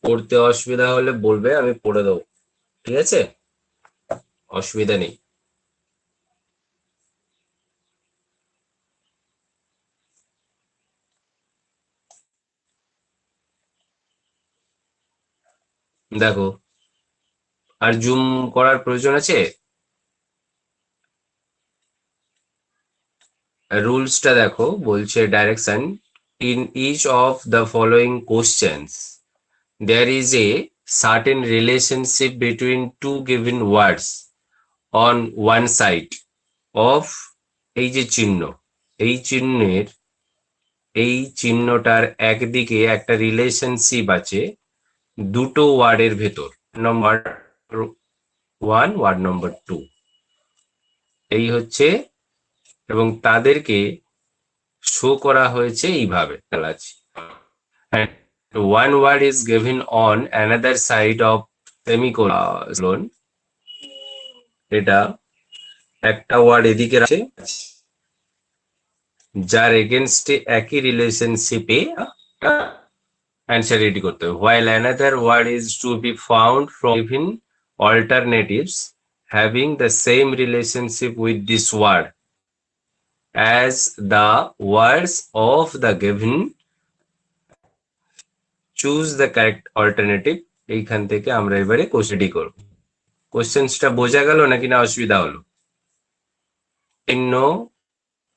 পড়তে অসুবিধা হলে বলবে, আমি পড়ে দেবো, ঠিক আছে, অসুবিধা নেই। দেখো, আর জুম করার প্রয়োজন আছে? রুলসটা দেখো, বলছে direction, in each of the following questions there is a certain relationship between two given words on one side of এই যে চিহ্ন, এই চিহ্নের, এই চিহ্নটার একদিকে একটা রিলেশনশিপ আছে দুটো ওয়ার্ডের ভেতর, নাম্বার 1 ওয়ার্ড নাম্বার 2, এই হচ্ছে, এবং তাদেরকে শো করা হয়েছে এইভাবে আছে। And one word is given on another side of semicolon, এটা একটা ওয়ার্ড এদিকে আছে যার এগেনস্টে একই রিলেশনশিপে অ্যান্সার রেডি করতে হবে, while another word is to be found from given alternatives having the same relationship with this word as the words of the given, choose the correct alternative। এইখান থেকে আমরা এবারে কোশ্চেন রেডি করব। কোশ্চেনটা বোঝা গেল নাকি না অসুবিধা হলো? চিহ্ন,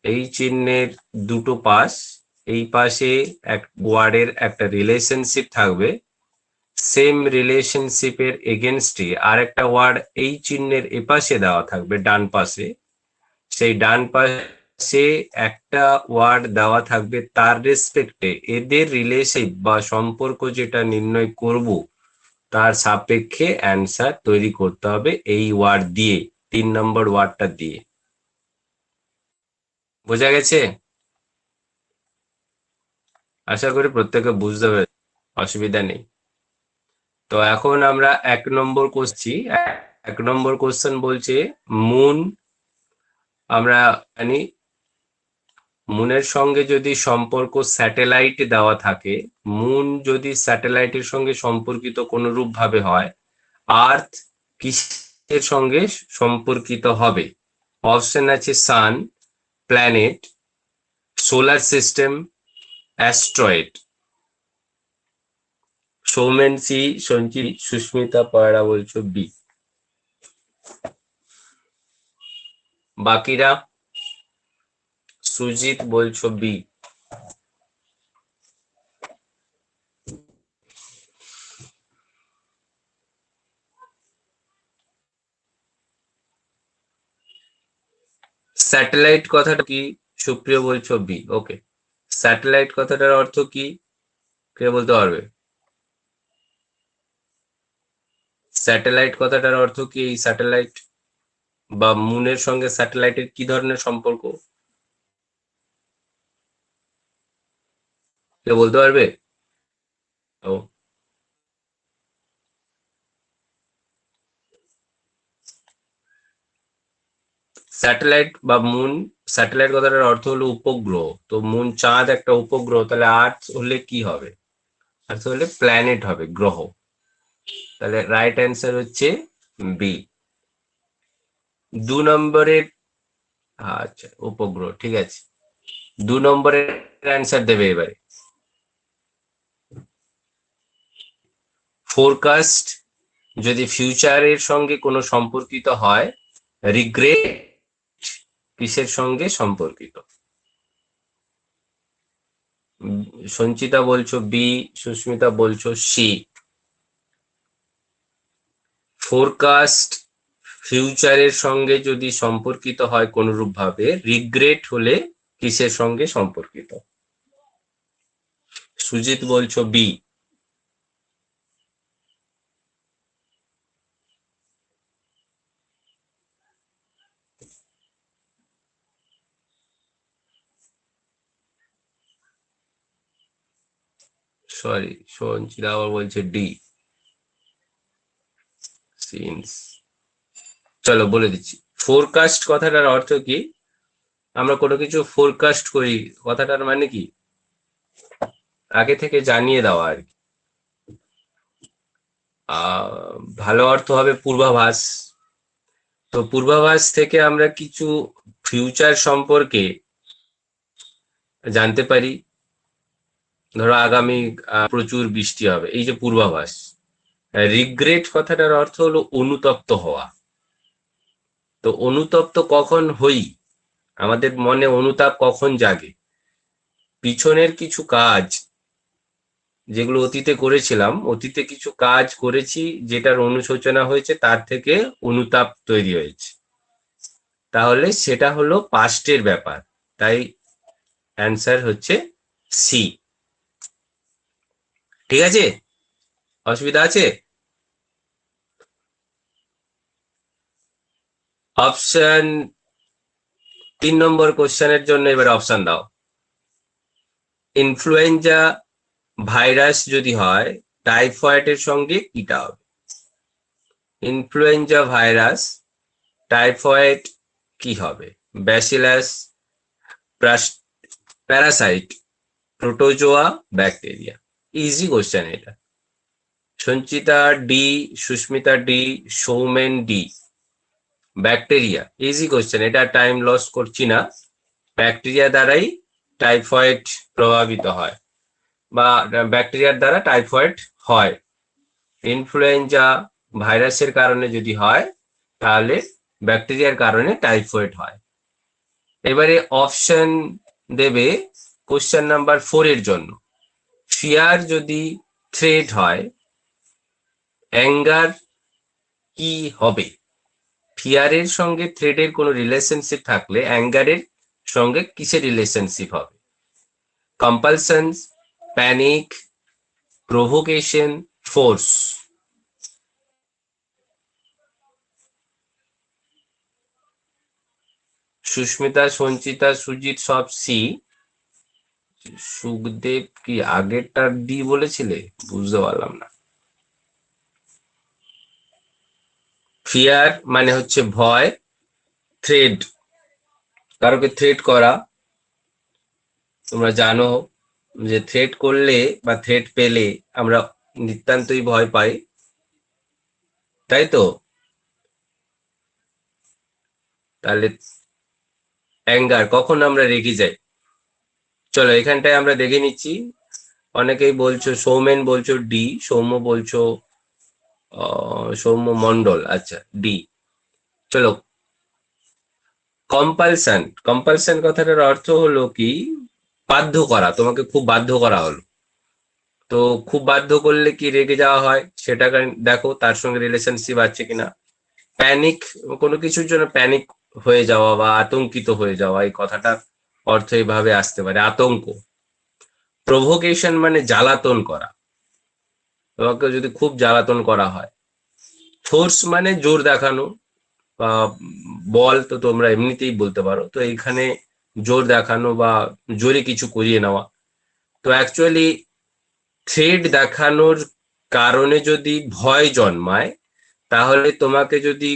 এই চিহ্নের দুটো পাশ, এই পাশে এক ওয়ার্ডের একটা রিলেশনশিপ থাকবে, সেম রিলেশনশিপের এগেনস্টে আর একটা ওয়ার্ড এই চিহ্নের এপাশে দেওয়া থাকবে ডান পাশে, সেই ডান পাশে একটা ওয়ার্ড দেওয়া থাকবে তার রেসপেক্টে এদের রিলেশন বা সম্পর্ক যেটা নির্ণয় করব তার সাপেক্ষে অ্যান্সার তৈরি করতে হবে এই ওয়ার্ড দিয়ে, 3 নম্বর ওয়ার্ডটা দিয়ে। বোঝা গেছে? আশা করি প্রত্যেকে বুঝতে পেরেছে, অসুবিধা নেই। তো এখন আমরা 1 নম্বর করছি। 1 নম্বর কোশ্চেন বলছে মুন, আমরা জানি মুনের সঙ্গে যদি সম্পর্ক স্যাটেলাইট দেওয়া থাকে, মুন যদি স্যাটেলাইটের সঙ্গে সম্পর্কিত কোন রূপ ভাবে হয়, আর্থ কিসের সঙ্গে সম্পর্কিত হবে? অপশন আছে sun, planet, solar system, asteroid. Soumen C, Sanchita, Susmita পয়রা বলছো বি, বাকিরা? সুজিত বলছো বি। স্যাটেলাইট কথাটা কি? সুপ্রিয় বলছো বি, ওকে। স্যাটেলাইট কথাটার অর্থ কি, কে বলতে পারবে? স্যাটেলাইট কথাটার অর্থ কি? এই স্যাটেলাইট বা মুনের সঙ্গে স্যাটেলাইটের কি ধরনের সম্পর্ক, কে বলতে পারবে? ও, স্যাটেলাইট বা মুন, স্যাটেলাইট কথাটার অর্থ হলো উপগ্রহ, তো মুন চাঁদ একটা উপগ্রহ, তাহলে আর্থ হলে কি হবে? আর্থ হলে প্ল্যানেট হবে, গ্রহ। তাহলে রাইট অ্যান্সার হচ্ছে বি। 2 নম্বরের, আচ্ছা উপগ্রহ, ঠিক আছে। 2 নম্বরের অ্যান্সার দেবে এবারে। ফোরকাস্ট যদি ফিউচারের সঙ্গে কোনো সম্পর্কিত হয়, রিগ্রেট কিসের সঙ্গে সম্পর্কিত? সঞ্চিতা বলছো বি, সুস্মিতা বলছো সি। ফোরকাস্ট ফিউচারের সঙ্গে যদি সম্পর্কিত হয় কোনরূপ ভাবে, রিগ্রেট হলে কিসের সঙ্গে সম্পর্কিত? সুজিত বলছো বি। সরি, সঞ্চিতা আবার বলছে ডি, সিন্স। চলো বলে দিচ্ছি, ফোরকাস্ট কথাটার অর্থ কি? আমরা কোনো কিছু ফোরকাস্ট করি, কথাটার মানে কি? আগে থেকে জানিয়ে দেওয়া আর কি। ভালো অর্থ হবে পূর্বাভাস। তো পূর্বাভাস থেকে আমরা কিছু ফিউচার সম্পর্কে জানতে পারি। ধরো আগামী প্রচুর বৃষ্টি হবে, এই যে পূর্বাভাস। রিগ্রেট কথাটার অর্থ হলো অনুতপ্ত হওয়া। তো অনুতপ্ত কখন হই, আমাদের মনে অনুতাপ কখন জাগে? পিছনের কিছু কাজ যেগুলো অতীতে করেছিলাম, অতীতে কিছু কাজ করেছি যেটার অনুশোচনা হয়েছে, তার থেকে অনুতাপ তৈরি হয়েছে, তাহলে সেটা হলো পাস্টের ব্যাপার। তাই অ্যান্সার হচ্ছে সি। ঠিক আছে? অসুবিধা আছে? অপশন 3 নম্বর কোশ্চেনের জন্য এবার অপশন দাও। ইনফ্লুয়েঞ্জা ভাইরাস যদি হয়, টাইফয়েডের সঙ্গে কিটা হবে? ইনফ্লুয়েঞ্জা ভাইরাস, টাইফয়েড, কি হবে? Bacillus, parasite, protozoa, bacteria. Easy question এটা। Sanchita D, Susmita D, Soumen D. Bacteria, easy question, এটা টাইম লস করছি না। ব্যাকটেরিয়া দ্বারাই টাইফয়েড প্রভাবিত হয়, বা ব্যাকটেরিয়ার দ্বারা টাইফয়েড হয়। ইনফ্লুয়েঞ্জা ভাইরাসের কারণে যদি হয়, তাহলে ব্যাকটেরিয়ার কারণে টাইফয়েড হয়। এবারে অপশন দেবে কোশ্চেন নাম্বার 4 এর জন্য। ফিয়ার যদি থ্রেট হয়, অ্যাঙ্গার কি হবে? ফিয়ারের সঙ্গে থ্রেটের কোনো রিলেশনশিপ থাকলে অ্যাঙ্গারের সঙ্গে কিসের রিলেশনশিপ হবে? Compulsion, panic, provocation, force. Susmita, Sanchita, Sujit সব সি। সুখদেব কি আগেরটার ডি বলেছিলে? বুঝতে পারলাম না। ফিয়ার মানে হচ্ছে ভয়, থ্রেড কারোকে থ্রেড করা। তোমরা জানো যে থ্রেড করলে বা থ্রেড পেলে আমরা নিতান্তই ভয় পাই, তাই তো? তাহলে অ্যাঙ্গার, কখন আমরা রেগে যাই। চলো এখানটায় আমরা দেখে নিচ্ছি। অনেকেই বলছো, সৌমেন বলছো ডি, সৌম্য বলছো সৌম্য মন্ডল, আচ্ছা ডি। চলো, কম্পালশন। কম্পালশন কথাটার অর্থ হলো কি, বাধ্য করা, তোমাকে খুব বাধ্য করা হলো। তো খুব বাধ্য করলে কি রেগে যাওয়া হয়, সেটা দেখো তার সঙ্গে রিলেশনশিপ আছে কিনা। প্যানিক, কোনো কিছুর জন্য প্যানিক হয়ে যাওয়া বা আতঙ্কিত হয়ে যাওয়া, এই কথাটার অর্থ এইভাবে আসতে পারে, আতঙ্ক। প্রভোকেশন মানে জ্বালাতন করা, তোমাকে যদি খুব জ্বালাতন করা হয়। ফোর্স মানে জোর দেখানো বা বল, তো তোমরা এমনিতেই বলতে পারো। তো এইখানে জোর দেখানো বা জোরে কিছু করিয়ে নেওয়া। তো অ্যাকচুয়ালি থ্রেড দেখানোর কারণে যদি ভয় জন্মায়, তাহলে তোমাকে যদি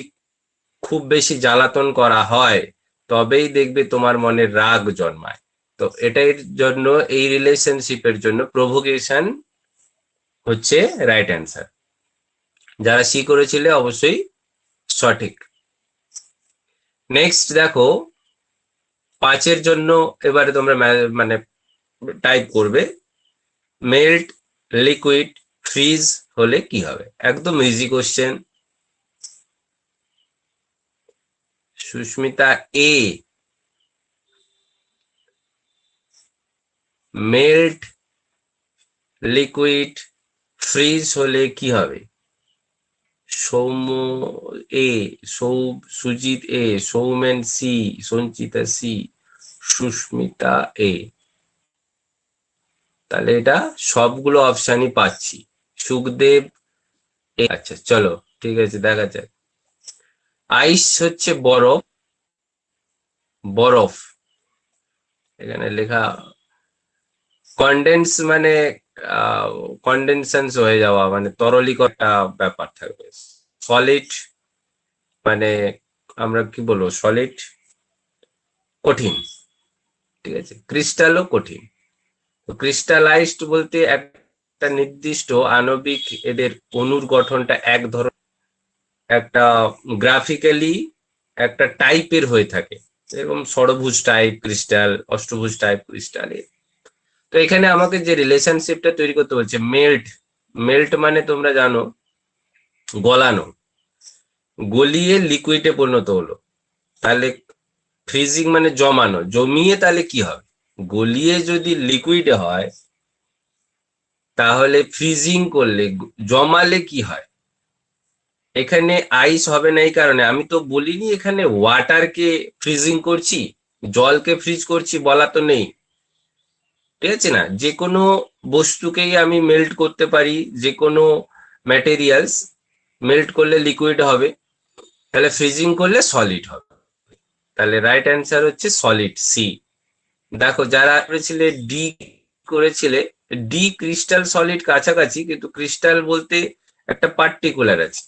খুব বেশি জ্বালাতন করা হয়, তবেই দেখবে তোমার মনে রাগ জন্মায়। তো এটার জন্য, এই রিলেশনশিপের জন্য প্রভোকেশন হচ্ছে রাইট অ্যান্সার। যারা সি করেছিলে অবশ্যই সঠিক। নেক্সট দেখো, 5-এর জন্য এবারে তোমরা মানে টাইপ করবে। মেল্ট, লিকুইড, ফ্রিজ হলে কি হবে? একদম ইজি কোশ্চেন। সুস্মিতা এ, মেল্ট, লিকুইড, ফ্রিজ হলে কি হবে? সৌম্য এ, সুজিত এ, সৌমেন সি, সঞ্চিতা সি, সুস্মিতা এ। তাহলে এটা সবগুলো অপশনই পাচ্ছি। সুখদেব এ, আচ্ছা চলো ঠিক আছে, দেখা যাক। আইস হচ্ছে বরফ, বরফ এখানে লেখা। কন্ডেন্স মানে কন্ডেনশন হয়ে যাওয়া, মানে তরলীকরণ একটা ব্যাপার থাকবে। সলিড মানে আমরা কি বলবো, সলিড কঠিন, ঠিক আছে। ক্রিস্টালও কঠিন। তো ক্রিস্টালাইজড বলতে একটা নির্দিষ্ট আণবিক এদের অণুর গঠনটা এক ধরনের একটা গ্রাফিক্যালি একটা টাইপের হয়ে থাকে, এরকম ষড়ভুজ টাইপ ক্রিস্টাল, অষ্টভুজ টাইপ ক্রিস্টাল। তো এখানে আমাকে যে রিলেশনশিপটা তৈরি করতে বলছে মেল্ট, মেল্ট মানে তোমরা জানো গলানো, গলিয়ে লিকুইডে পরিণত হলো, তাহলে ফ্রিজিং মানে জমানো, জমিয়ে তাহলে কি হবে, গলিয়ে যদি লিকুইডে হয় তাহলে ফ্রিজিং করলে জমালে কি হয়, এখানে আইস হবে না। এই কারণে আমি তো বলিনি এখানে ওয়াটারকে ফ্রিজিং করছি, জলকে ফ্রিজ করছি বলা তো নেই, ঠিক আছে না। যে কোনো বস্তুকেই আমি মেল্ট করতে পারি, যে কোনো ম্যাটেরিয়ালস মেল্ট করলে লিকুইড হবে, তাহলে ফ্রিজিং করলে সলিড হবে। তাহলে রাইট অ্যান্সার হচ্ছে সলিড, সি। দেখো যারা করেছিলে ডি করেছিলে, ডি ক্রিস্টাল সলিড কাছাকাছি, কিন্তু ক্রিস্টাল বলতে একটা পার্টিকুলার আছে।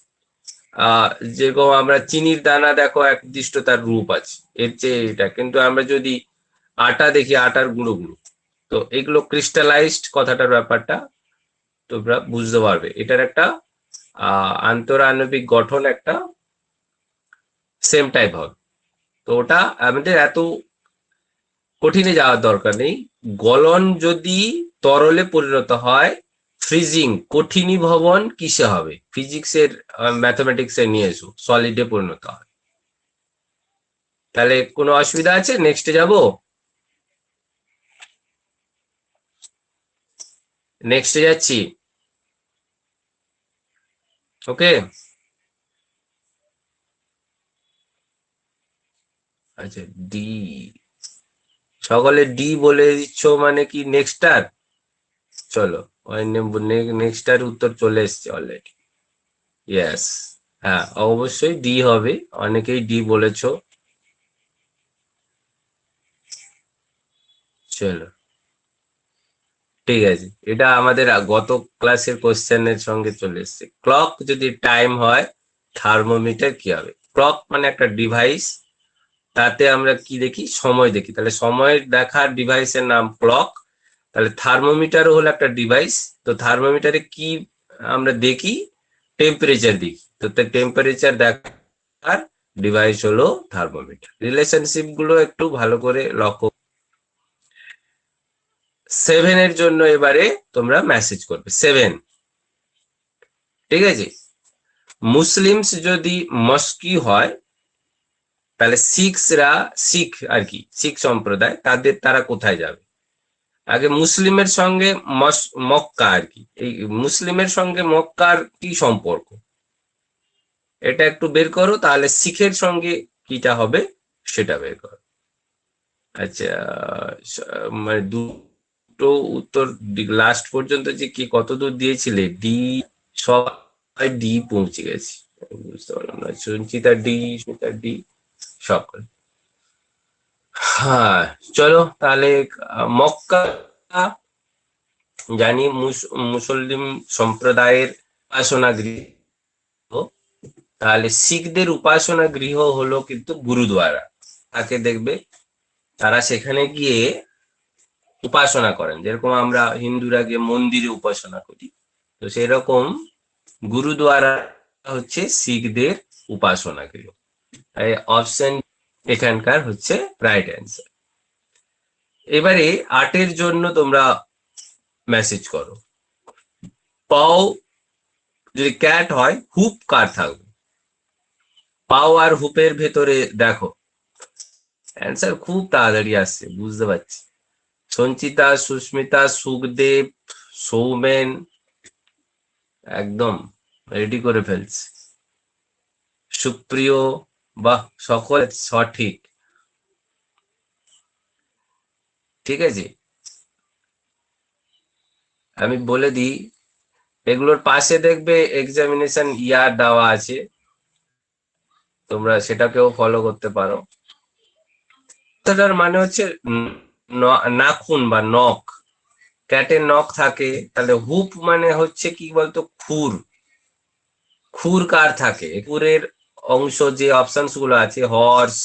যেরকম আমরা চিনির দানা দেখো এক নির্দিষ্ট তার রূপ আছে, এর চেয়ে এটা, কিন্তু আমরা যদি আটা দেখি আটার গুঁড়ো গুঁড়ো, তো এগুলো ক্রিস্টালাইজড কথাটার ব্যাপারটা তোমরা বুঝতে পারবে। এটার একটা আন্তরাণবিক গঠন একটা সেম টাইপ হবে। তো ওটা আমাদের এত কঠিনে যাওয়ার দরকার নেই। গলন যদি তরলে পরিণত হয়, ফ্রিজিং কঠিনীভবন কিসে হবে, ফিজিক্সের ম্যাথমেটিক্সে নিয়ে এসো, সলিডে পরিণত হয়। তাহলে কোনো অসুবিধা আছে? নেক্সটে যাব, নেক্সটে যাচ্ছি। ওকে, আচ্ছা ডি, সকলে ডি বলে দিচ্ছ মানে কি নেক্সটার? চলো নেক্সটার উত্তর চলে এসছে অলরেডি। ইয়েস, হ্যাঁ অবশ্যই ডি হবে, অনেকেই ডি বলেছো। চলো ঠিক আছে, এটা আমাদের গত ক্লাসের কোশ্চেনের সঙ্গে চলে এসছে। ক্লক যদি টাইম হয়, থার্মোমিটার কি হবে? ক্লক মানে একটা ডিভাইস, তাতে আমরা কি দেখি, সময় দেখি, তাহলে সময় দেখার ডিভাইসের নাম ক্লক। তাহলে থার্মোমিটারও হলো একটা ডিভাইস, তো থার্মোমিটারে কি আমরা দেখি, টেম্পারেচার দেখি, তো টেম্পারেচার দেখার ডিভাইস হলো থার্মোমিটার। রিলেশনশিপ গুলো একটু ভালো করে লক্ষ্য। 7 এর জন্য এবারে তোমরা মেসেজ করবে 7, ঠিক আছে। মুসলিমস যদি মস্কি হয়, তাহলে শিখরা, শিখ আর কি, শিখ সম্প্রদায়, তারা কোথায় যাবে? আগে মুসলিমের সঙ্গে মক্কা আর কি, এই মুসলিমের সঙ্গে মক্কার কি সম্পর্ক, এটা একটু বের করো, তাহলে শিখের সঙ্গে কিটা হবে সেটা বের করো। আচ্ছা, মানে দুটো উত্তর লাস্ট পর্যন্ত যে কি কত দূর দিয়েছিলে, ডি, সবাই ডি পৌঁছে গেছি, বুঝতে পারলাম না। সঞ্চিতা ডি, সুমিতা ডি, সকল। হ্যাঁ চলো তাহলে, মক্কা জানি মুসলিম সম্প্রদায়ের উপাসনা গৃহ, তাহলে শিখদের উপাসনা গৃহ হলো কিন্তু গুরুদ্বারা। তাকে দেখবে তারা সেখানে গিয়ে উপাসনা করেন, যেরকম আমরা হিন্দুরা গিয়ে মন্দিরে উপাসনা করি, তো সেরকম গুরুদ্বারা হচ্ছে শিখদের উপাসনা গৃহ। অপশন এখানকার হচ্ছে রাইট অ্যান্সার। এবারে 8 জন্য তোমরা মেসেজ করো। পাও যদি ক্যাট হয়, হুপ কার থাকবে? পাও আর হুপের ভেতরে দেখো, অ্যান্সার খুব তাড়াতাড়ি আসছে বুঝতে পারছি। সঞ্চিতা, সুস্মিতা, সুখদেব, সৌমেন একদম রেডি করে ফেলছে। সুপ্রিয়, বাহ, সকল সঠিক, ঠিক আছে। আমি বলে দিই, এগুলোর পাশে দেখবে এক্সামিনেশন ইয়ার দেওয়া আছে, তোমরা সেটাকেও ফলো করতে পারো। কথাটার মানে হচ্ছে নাখুন বা নখ, ক্যাটের নখ থাকে, তাহলে হুপ মানে হচ্ছে কি বলতো, খুর, খুর কার থাকে? খুরের অংশ যে অপশনস গুলো আছে, হর্স,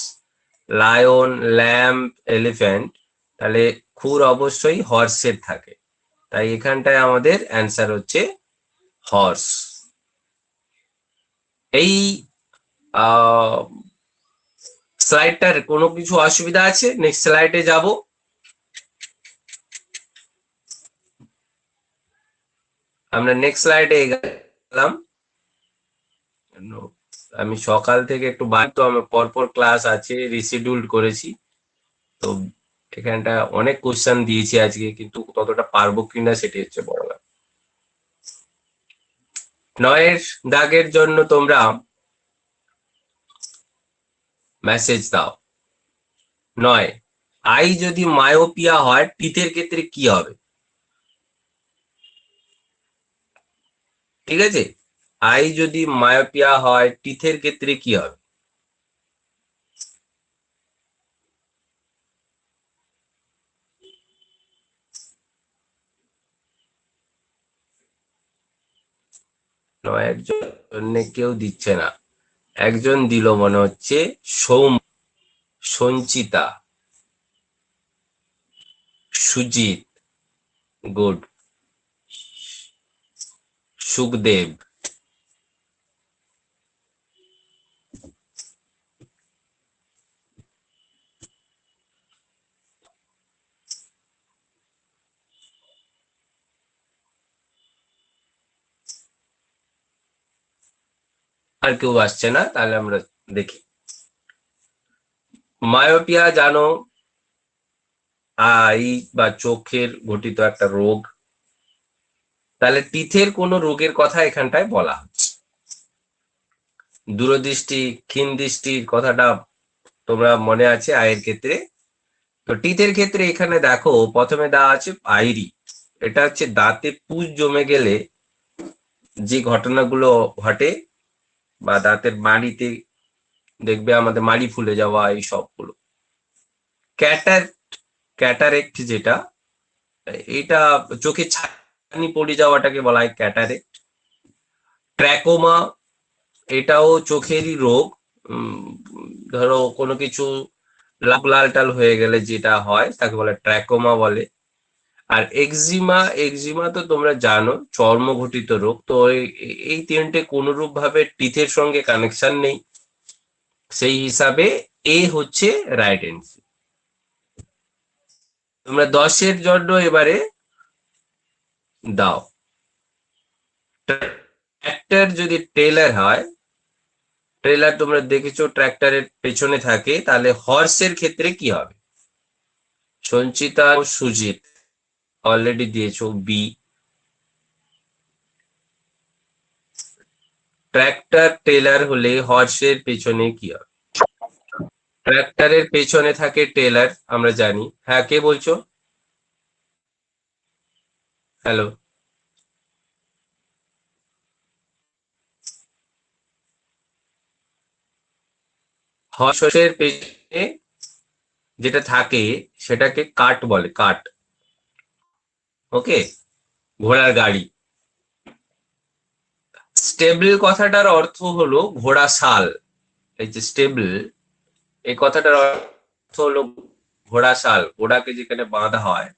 লায়ন, ল্যাম্প, এলিফ্যান্ট, তাহলে খুর অবশ্যই হর্সের থাকে। তাই এখানটায় আমাদের অ্যান্সার হচ্ছে হর্স। এই স্লাইডটার কোনো কিছু অসুবিধা আছে? নেক্সট স্লাইডে যাব। আমরা নেক্সট স্লাইডে গেলাম। আমি সকাল থেকে একটু তো আমার পরপর ক্লাস আছে, রিশিডিউল করেছি, তো এখানটা অনেক কোশ্চেন দিয়েছি আজকে, কিন্তু ততটা পারবো কিনা সেটি হচ্ছে বড় ব্যাপার। 9 দাগের জন্য তোমরা মেসেজ দাও। 9, আই যদি মায়োপিয়া হয় টিথের ক্ষেত্রে কি হবে? ঠিক আছে, আই যদি মায়োপিয়া হয় টিথের ক্ষেত্রে কি হবে? একজন কেউ দিচ্ছে না, একজন দিল মনে হচ্ছে, সঞ্চিতা, সুজিত, গুড, সুখদেব। আর কেউ আসছে না, তাহলে আমরা দেখি। মায়োপিয়া জানো আই বা চোখের ঘটিত একটা রোগ, তাহলে টিথের কোন রোগের কথা এখানটায় বলা হচ্ছে। দূরদৃষ্টি, ক্ষীণ দৃষ্টির কথাটা তোমরা মনে আছে আয়ের ক্ষেত্রে। তো টিথের ক্ষেত্রে এখানে দেখো প্রথমে দেওয়া আছে আইরি, এটা হচ্ছে দাঁতে পুঁজ জমে গেলে যে ঘটনাগুলো ঘটে, বা দাঁতের মাড়িতে দেখবে আমাদের মাড়ি ফুলে যাওয়া, এই সবগুলো। ক্যাটারেক্ট যেটা, এটা চোখে ছানি পড়ে যাওয়াটাকে বলা হয় ক্যাটারেক্ট। ট্র্যাকোমা, এটাও চোখেরই রোগ। ধরো কোনো কিছু লাল টাল হয়ে গেলে যেটা হয় তাকে বলে ট্র্যাকোমা বলে। আর এক্সিমা, এক্সিমা তো তোমরা জানো চর্ম ঘটিত রোগ। তো এই তিনটে কোনরূপ ভাবে টিথের সঙ্গে কানেকশন নেই, সেই হিসাবে এ হচ্ছে রাইট অ্যান্সার। তোমরা 10-এর জন্য এবারে দাও। ট্র্যাক্টর যদি ট্রেলার হয়, ট্রেলার তোমরা দেখেছো ট্র্যাক্টরের পেছনে থাকে, তাহলে হর্সের ক্ষেত্রে কি হবে? সঞ্চিতা, সুজিত অলরেডি দিয়েছো বি। ট্র্যাক্টর ট্রেলার হলে হর্সের পেছনে কি হবে? ট্র্যাক্টরের পেছনে থাকে ট্রেলার, আমরা জানি। হ্যাঁ, কে বলছো? হ্যালো, হর্সের পেছনে যেটা থাকে সেটাকে কাট বলে, কাট। ওকে, ঘোড়ার গাড়ি। স্টেবল কথাটার অর্থ হলো ঘোড়া শাল। এই যে স্টেবল, এই কথাটার অর্থ হলো ঘোড়া শাল, ঘোড়াকে যেখানে বাঁধা হয়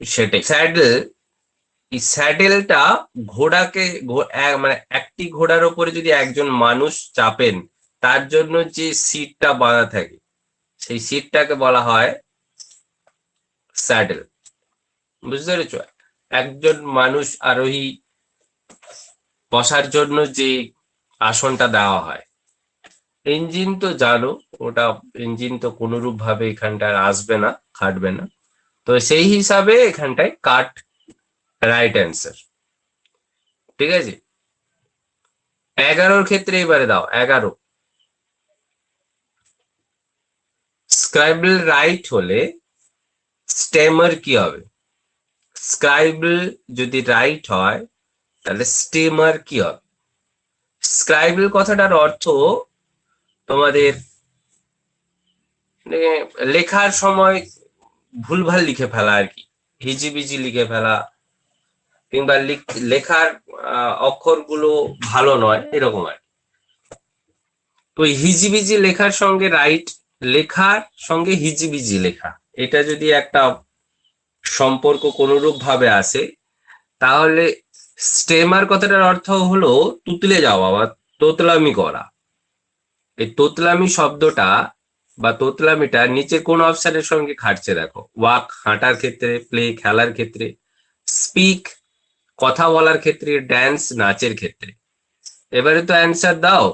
সেটাই। স্যাডেল, এই স্যাডেলটা ঘোড়াকে মানে একটি ঘোড়ার ওপরে যদি একজন মানুষ চাপেন, তার জন্য যে সিটটা বাঁধা থাকে সেই সিটটাকে বলা হয় স্যাডেল। বুঝতে পেরেছো? একজন মানুষ আরোহী বসার জন্য যে আসনটা দেওয়া হয়। ইঞ্জিন তো জানো, ওটা ইঞ্জিন তো কোনরূপ ভাবে এখানটায় আসবে না, খাটবে না। তো সেই হিসাবে এখানটায় কাট রাইট অ্যান্সার। ঠিক আছে, 11-র ক্ষেত্রে এবারে দাও। 11, স্ক্রাইবল রাইট হলে স্টেমার কি হবে? স্ক্রাইবল যদি রাইট হয় তাহলে স্টেমার কি হবে? স্ক্রাইবল কথাটার অর্থ তোমাদের লেখার সময় ভুলভাল লিখে ফেলা আর কি, হিজিবিজি লিখে ফেলা, কিংবা লেখার অক্ষরগুলো ভালো নয়, এরকম আর কি। তো হিজিবিজি লেখার সঙ্গে রাইট লেখার সঙ্গে হিজিবিজি লেখা, এটা যদি একটা সম্পর্ক কোনরূপ ভাবে আসে, তাহলে স্টেমার কথাটার অর্থ হলো তুতলে যাওয়া বা তোতলামি করা। এই তোতলামি শব্দটা বা তোতলামিটা নিচে কোন অপশনের সঙ্গে খাটছে দেখো? ওয়াক হাঁটার ক্ষেত্রে, প্লে খেলার ক্ষেত্রে, স্পিক কথা বলার ক্ষেত্রে, ড্যান্স নাচের ক্ষেত্রে। এবারে তো অ্যান্সার দাও,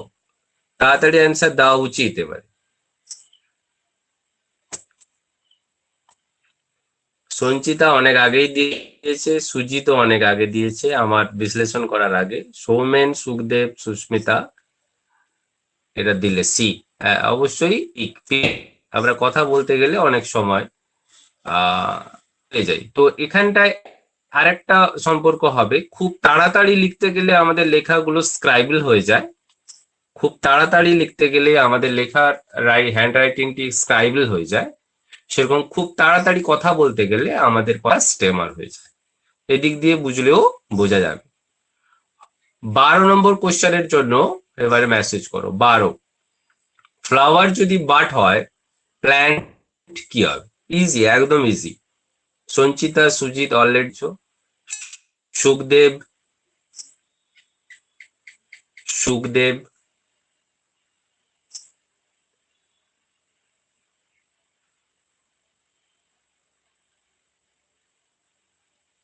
তাড়াতাড়ি অ্যান্সার দেওয়া উচিত এবারে। সঞ্চিতা অনেক আগেই দিয়েছে, সুজিতও অনেক আগে দিয়েছে আমার বিশ্লেষণ করার আগে। সৌমেন, সুখদেব, সুস্মিতা এটা দিলে সি। অবশ্যই আমরা কথা বলতে গেলে অনেক সময় পেয়ে যাই। তো এখানটায় আরেকটা সম্পর্ক হবে, খুব তাড়াতাড়ি লিখতে গেলে আমাদের লেখাগুলো স্ক্রাইবল হয়ে যায়। খুব তাড়াতাড়ি লিখতে গেলে আমাদের লেখার হ্যান্ড রাইটিংটি স্ক্রাইবল হয়ে যায়। সেরকম খুব তাড়াতাড়ি কথা বলতে গেলে আমাদের কথা স্টেমার হয়ে যায়। এদিক দিয়ে বুঝলেও বোঝা যাবে। 12 নম্বর কোশ্চেনের জন্য এবারে মেসেজ করো। 12, ফ্লাওয়ার যদি বাট হয় প্ল্যান্ট কি হবে? ইজি, একদম ইজি। সঞ্চিতা, সুজিত অলরেডি। সুখদেব, সুখদেব,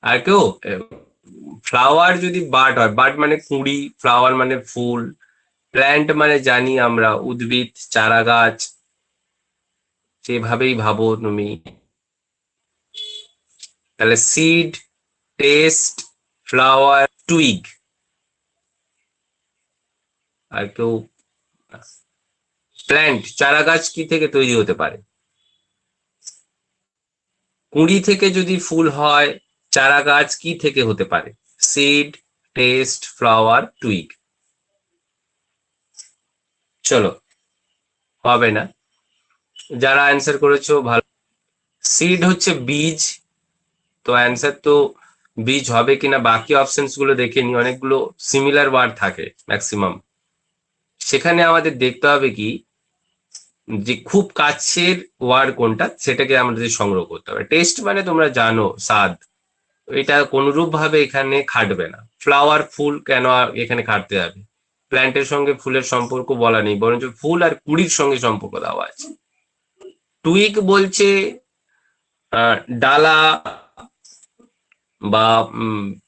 আর কেউ? ফ্লাওয়ার যদি বাট হয়, বাট মানে কুঁড়ি, ফ্লাওয়ার মানে ফুল, প্ল্যান্ট মানে জানি আমরা উদ্ভিদ, চারা গাছ, সেভাবেই ভাবো তুমি। তাহলে সিড, টেস্ট, ফ্লাওয়ার, টুইগ। আর কেউ? প্ল্যান্ট চারা গাছ কি থেকে তৈরি হতে পারে? কুঁড়ি থেকে যদি ফুল হয়, চারা গাছ কি থেকে হতে পারে? Seed, test, flower, twig. চলো, হবে না। যারা অ্যান্সার করেছো ভালো। সিড হচ্ছে বীজ, তো অ্যান্সার তো বীজ হবে কিনা বাকি অপশনস গুলো দেখে নি, অনেকগুলো সিমিলার ওয়ার্ড থাকে ম্যাক্সিমাম। সেখানে আমাদের দেখতে হবে কি যে খুব কাছের ওয়ার্ড কোনটা, সেটাকে আমাদের সংগ্রহ করতে হবে। টেস্ট মানে তোমরা জানো স্বাদ, এটা কোনরূপ ভাবে এখানে খাটবে না। ফ্লাওয়ার ফুল কেন এখানে খাটতে যাবে? প্ল্যান্টের সঙ্গে ফুলের সম্পর্ক বলা নেই, বরঞ্চ ফুল আর কুড়ির সঙ্গে সম্পর্ক দেওয়া আছে। টুইক বলছে ডালা বা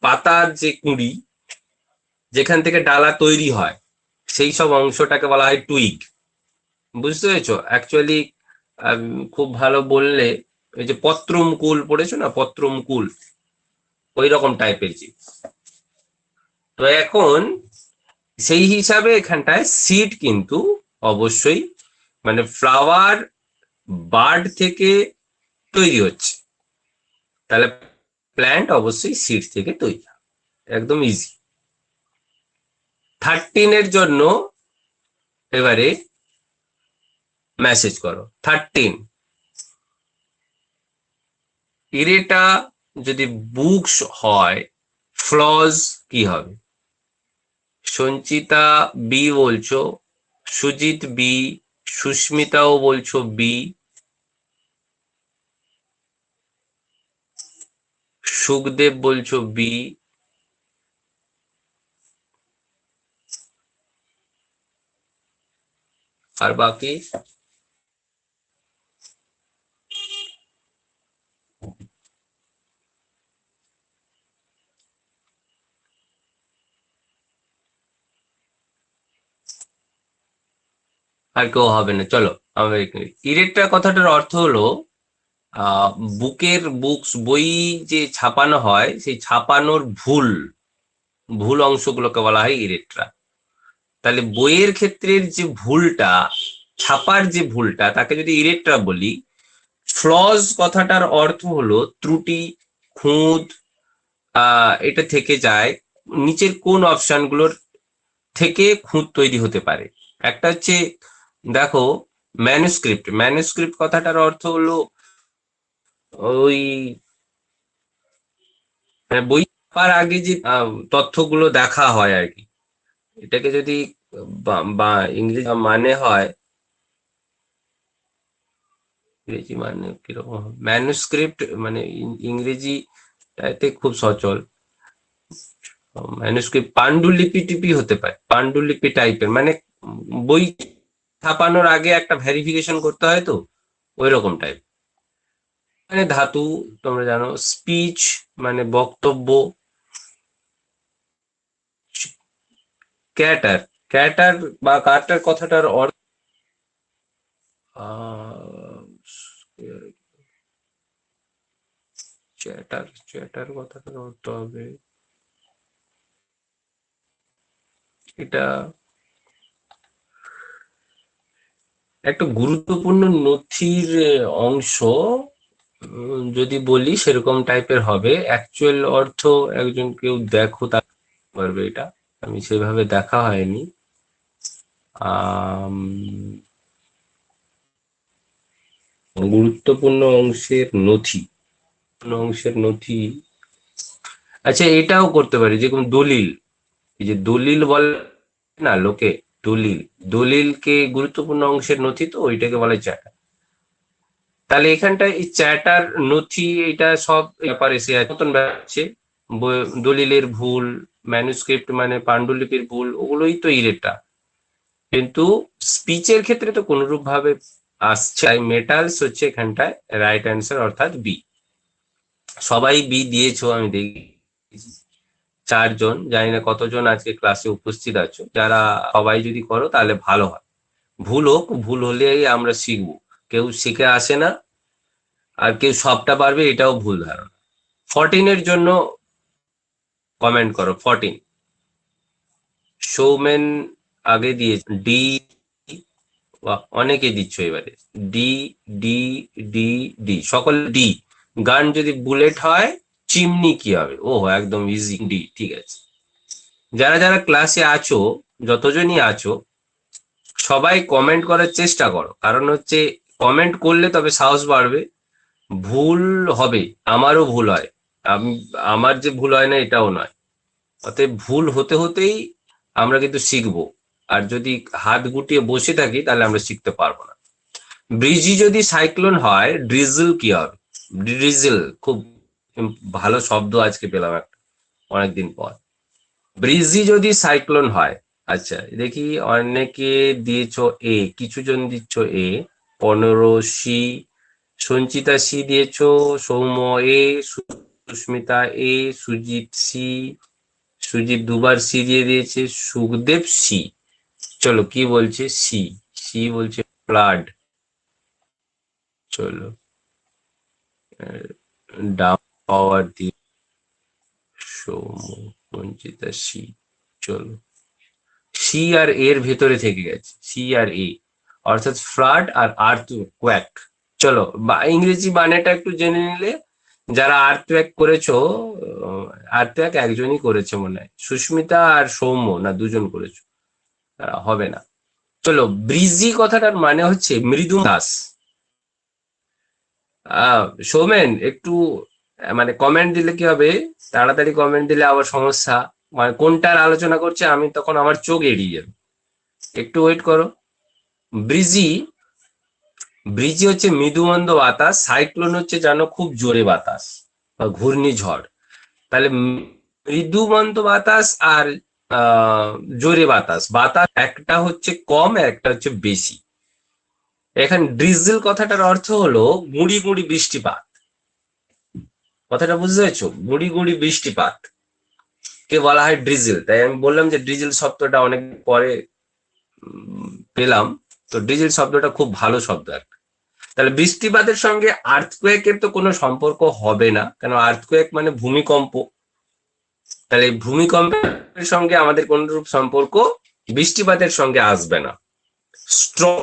পাতার যে কুঁড়ি, যেখান থেকে ডালা তৈরি হয়, সেই সব অংশটাকে বলা হয় টুইগ। বুঝতে পেরেছো? অ্যাকচুয়ালি খুব ভালো বললে, এই যে পত্রমুকুল পড়েছো না, পত্রমুকুল, ওই রকম টাইপের জিনিস। তো এখন সেই হিসাবে এখানটায় সিড কিন্তু অবশ্যই, মানে ফ্লাওয়ার বার্ড থেকে তৈরি হচ্ছে, তাহলে প্ল্যান্ট অবশ্যই সিড থেকে তৈরি, একদম ইজি। 13 জন্য এবারে মেসেজ করো। 13, ইরেটা যদি বুকস হয় ফ্লজ কি হবে? সঞ্চিতা বি বলছো, সুজিত বি, সুস্মিতাও বলছো বি, সুখদেব বলছো বি, আর বাকি? আর কেউ হবে না। চলো, আমরা ইরেক্টা কথাটার অর্থ হলো আহ বুকস, বই যে ছাপানো হয়, সেই ছাপানোর ভুল ভুল অংশগুলোকে বলা হয় ইরেক্ট্রা। তাহলে বইয়ের ক্ষেত্রের যে ভুলটা, ছাপার যে ভুলটা, তাকে যদি ইরেক্ট্রা বলি। ফ্লজ কথাটার অর্থ হলো ত্রুটি, খুঁত, এটা থেকে যায়। নিচের কোন অপশনগুলোর থেকে খুঁত তৈরি হতে পারে? একটা হচ্ছে দেখো, ম্যানুস্ক্রিপ্ট। ম্যানুস্ক্রিপ্ট কথাটার অর্থ হলো ওই বই ছাপার আগে যে তথ্যগুলো দেখা হয় আর কি। এটাকে যদি বা ইংরেজি মানে হয় ইংরেজি মানে কিরকম, ম্যানুস্ক্রিপ্ট মানে ইংরেজিতে খুব সচল। ম্যানুস্ক্রিপ্ট পাণ্ডুলিপি টিপি হতে পারে, পাণ্ডুলিপি টাইপের, মানে বই ছাপানোর আগে একটা ভেরিফিকেশন করতে হয়, তো ওই রকম টাইপ। মানে ধাতু তোমরা জানো, স্পিচ মানে বক্তব্য। ক্যাটার, ক্যাটার বা কাটার কথাটার অর্থ চ্যাটার, চ্যাটার কথাটার অর্থ হবে এটা একটা গুরুত্বপূর্ণ নথির অংশ। যদি বলি সেরকম টাইপের হবে। অ্যাকচুয়াল অর্থ একজন কেউ দেখো তা পারবে, এটা আমি সেভাবে দেখা হয়নি। আম, গুরুত্বপূর্ণ অংশের নথি, অংশের নথি। আচ্ছা, এটাও করতে পারি, যেরকম দলিল, এই যে দলিল বলে না লোকে, দলিল, দলিলকে গুরুত্বপূর্ণ অংশের নথি, তো ওইটাকে বলে চ্যাটার। তাহলে এখানটায় এই চ্যাটার, নথি, এটা সব ব্যাপার এসে আছে, নতুন ব্যাপার আছে। দলিলের ভুল, ম্যানুস্ক্রিপ্ট মানে পাণ্ডুলিপির ভুল, ওগুলোই তো ইরেটা। কিন্তু স্পিচের ক্ষেত্রে তো কোনরূপ ভাবে আসছে, তাই মেটালস হচ্ছে এখানটায় রাইট অ্যান্সার, অর্থাৎ বি। সবাই বি দিয়েছো আমি দেখি, 4 জন, জানি না কতজন আজকে ক্লাসে উপস্থিত আছো। যারা সবাই যদি করো তাহলে ভালো হয়। ভুল হোক, ভুল হলেই আমরা শিখবো, কেউ শিখে আসে না, আর কেউ সবটা পারবে এটাও ভুল ধারণা। 14 জন্য কমেন্ট করো, 14। সৌমেন আগে দিয়ে ডি, অনেকে দিচ্ছ এবারে ডি, ডি, ডি, ডি, সকল ডি। গান যদি বুলেট হয়, চিমনি কি হবে? ও একদম ইজি, ডি, ঠিক আছে। যারা যারা ক্লাসে আছো, যতজনই আছো, সবাই কমেন্ট করার চেষ্টা করো, কারণ হচ্ছে কমেন্ট করলে তবে সাহস বাড়বে। ভুল হবে, আমারও ভুল হয়, আমি, আমার যে ভুল হয় না এটাও নয়। অতএব ভুল হতে হতেই আমরা কিন্তু শিখবো। আর যদি হাত গুটিয়ে বসে থাকি তাহলে আমরা শিখতে পারবো না। ব্রিজি যদি সাইক্লোন হয়, ড্রিজল কি হবে? ড্রিজল, খুব ভালো শব্দ আজকে পেলাম একটা, অনেকদিন পর। ব্রিজি যদি সাইক্লোন হয়, আচ্ছা দেখি, অনেকে দিয়েছ এ, কিছু জন দিচ্ছ এ, 15 সি, সঞ্চিতা সি দিয়েছ, সৌম্য এ, সুস্মিতা এ, সুজিত সি, সুজিত দুবার সি দিয়ে দিয়েছে, সুখদেব সি। চলো কি বলছে? সি, সি বলছে ফ্লাড। চলো ডাউন পাওয়ার দিয়ে সৌম্য, সঞ্চিতা সি। চলো, সি আর এর ভেতরে থেকে গেছে, সি আর এ, অর্থাৎ ফ্লাড আর আর্থ কোয়াক। চলো ইংরেজি বানেটা একটু জেনে নিলে। যারা আর্থওয়াক করেছো, আর্থওয়াক একজনই করেছে মনে হয়, সুস্মিতা আর সৌম্য, না দুজন করেছো, হবে না। চলো, ব্রিজি কথাটার মানে হচ্ছে মৃদু দাস। সৌমেন একটু মানে কমেন্ট দিলে কি হবে, তাড়াতাড়ি কমেন্ট দিলে আবার সমস্যা, মানে কোনটার আলোচনা করছে আমি তখন আমার চোখ এড়িয়ে যাবে, একটু ওয়েট করো। ব্রিজি, ব্রিজি হচ্ছে মৃদুমন্দ বাতাস, সাইক্লোন হচ্ছে জানো খুব জোরে বাতাস বা ঘূর্ণিঝড়। তাহলে মৃদুমন্দ বাতাস আর জোরে বাতাস, বাতাস একটা হচ্ছে কম, একটা হচ্ছে বেশি। এখানে ড্রিজল কথাটার অর্থ হলো গুঁড়ি গুঁড়ি বৃষ্টিপাত। কথাটা বুঝতে পেরেছো? গুঁড়ি গুঁড়ি বৃষ্টিপাত কে বলা হয় ড্রিজল। তাই আমি বললাম যে ড্রিজল শব্দটা অনেক পরে পেলাম, তো ড্রিজল শব্দটা খুব ভালো শব্দ একটা। তাহলে বৃষ্টিপাতের সঙ্গে আর্থকোয়েকের তো কোনো সম্পর্ক হবে না, কেন আর্থকোয়েক মানে ভূমিকম্প। তাহলে ভূমিকম্পের সঙ্গে আমাদের কোন রূপ সম্পর্ক বৃষ্টিপাতের সঙ্গে আসবে না। স্ট্রম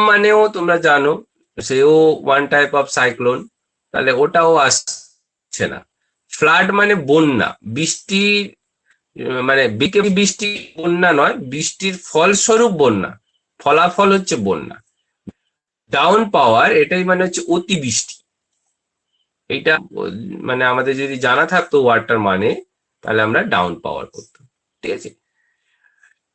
মানেও তোমরা জানো, সেও ওয়ান টাইপ অফ সাইক্লোন, তাহলে ওটাও আসছে না। ফ্লাড মানে বন্যা, বৃষ্টি মানে বৃষ্টি, বন্যা নয়, বৃষ্টির ফলস্বরূপ বন্যা, ফলাফল হচ্ছে বন্যা। ডাউন পাওয়ার, এটাই মানে হচ্ছে অতিবৃষ্টি। এইটা মানে আমাদের যদি জানা থাকতো ওয়ার্ডটার মানে, তাহলে আমরা ডাউন পাওয়ার করতাম। ঠিক আছে,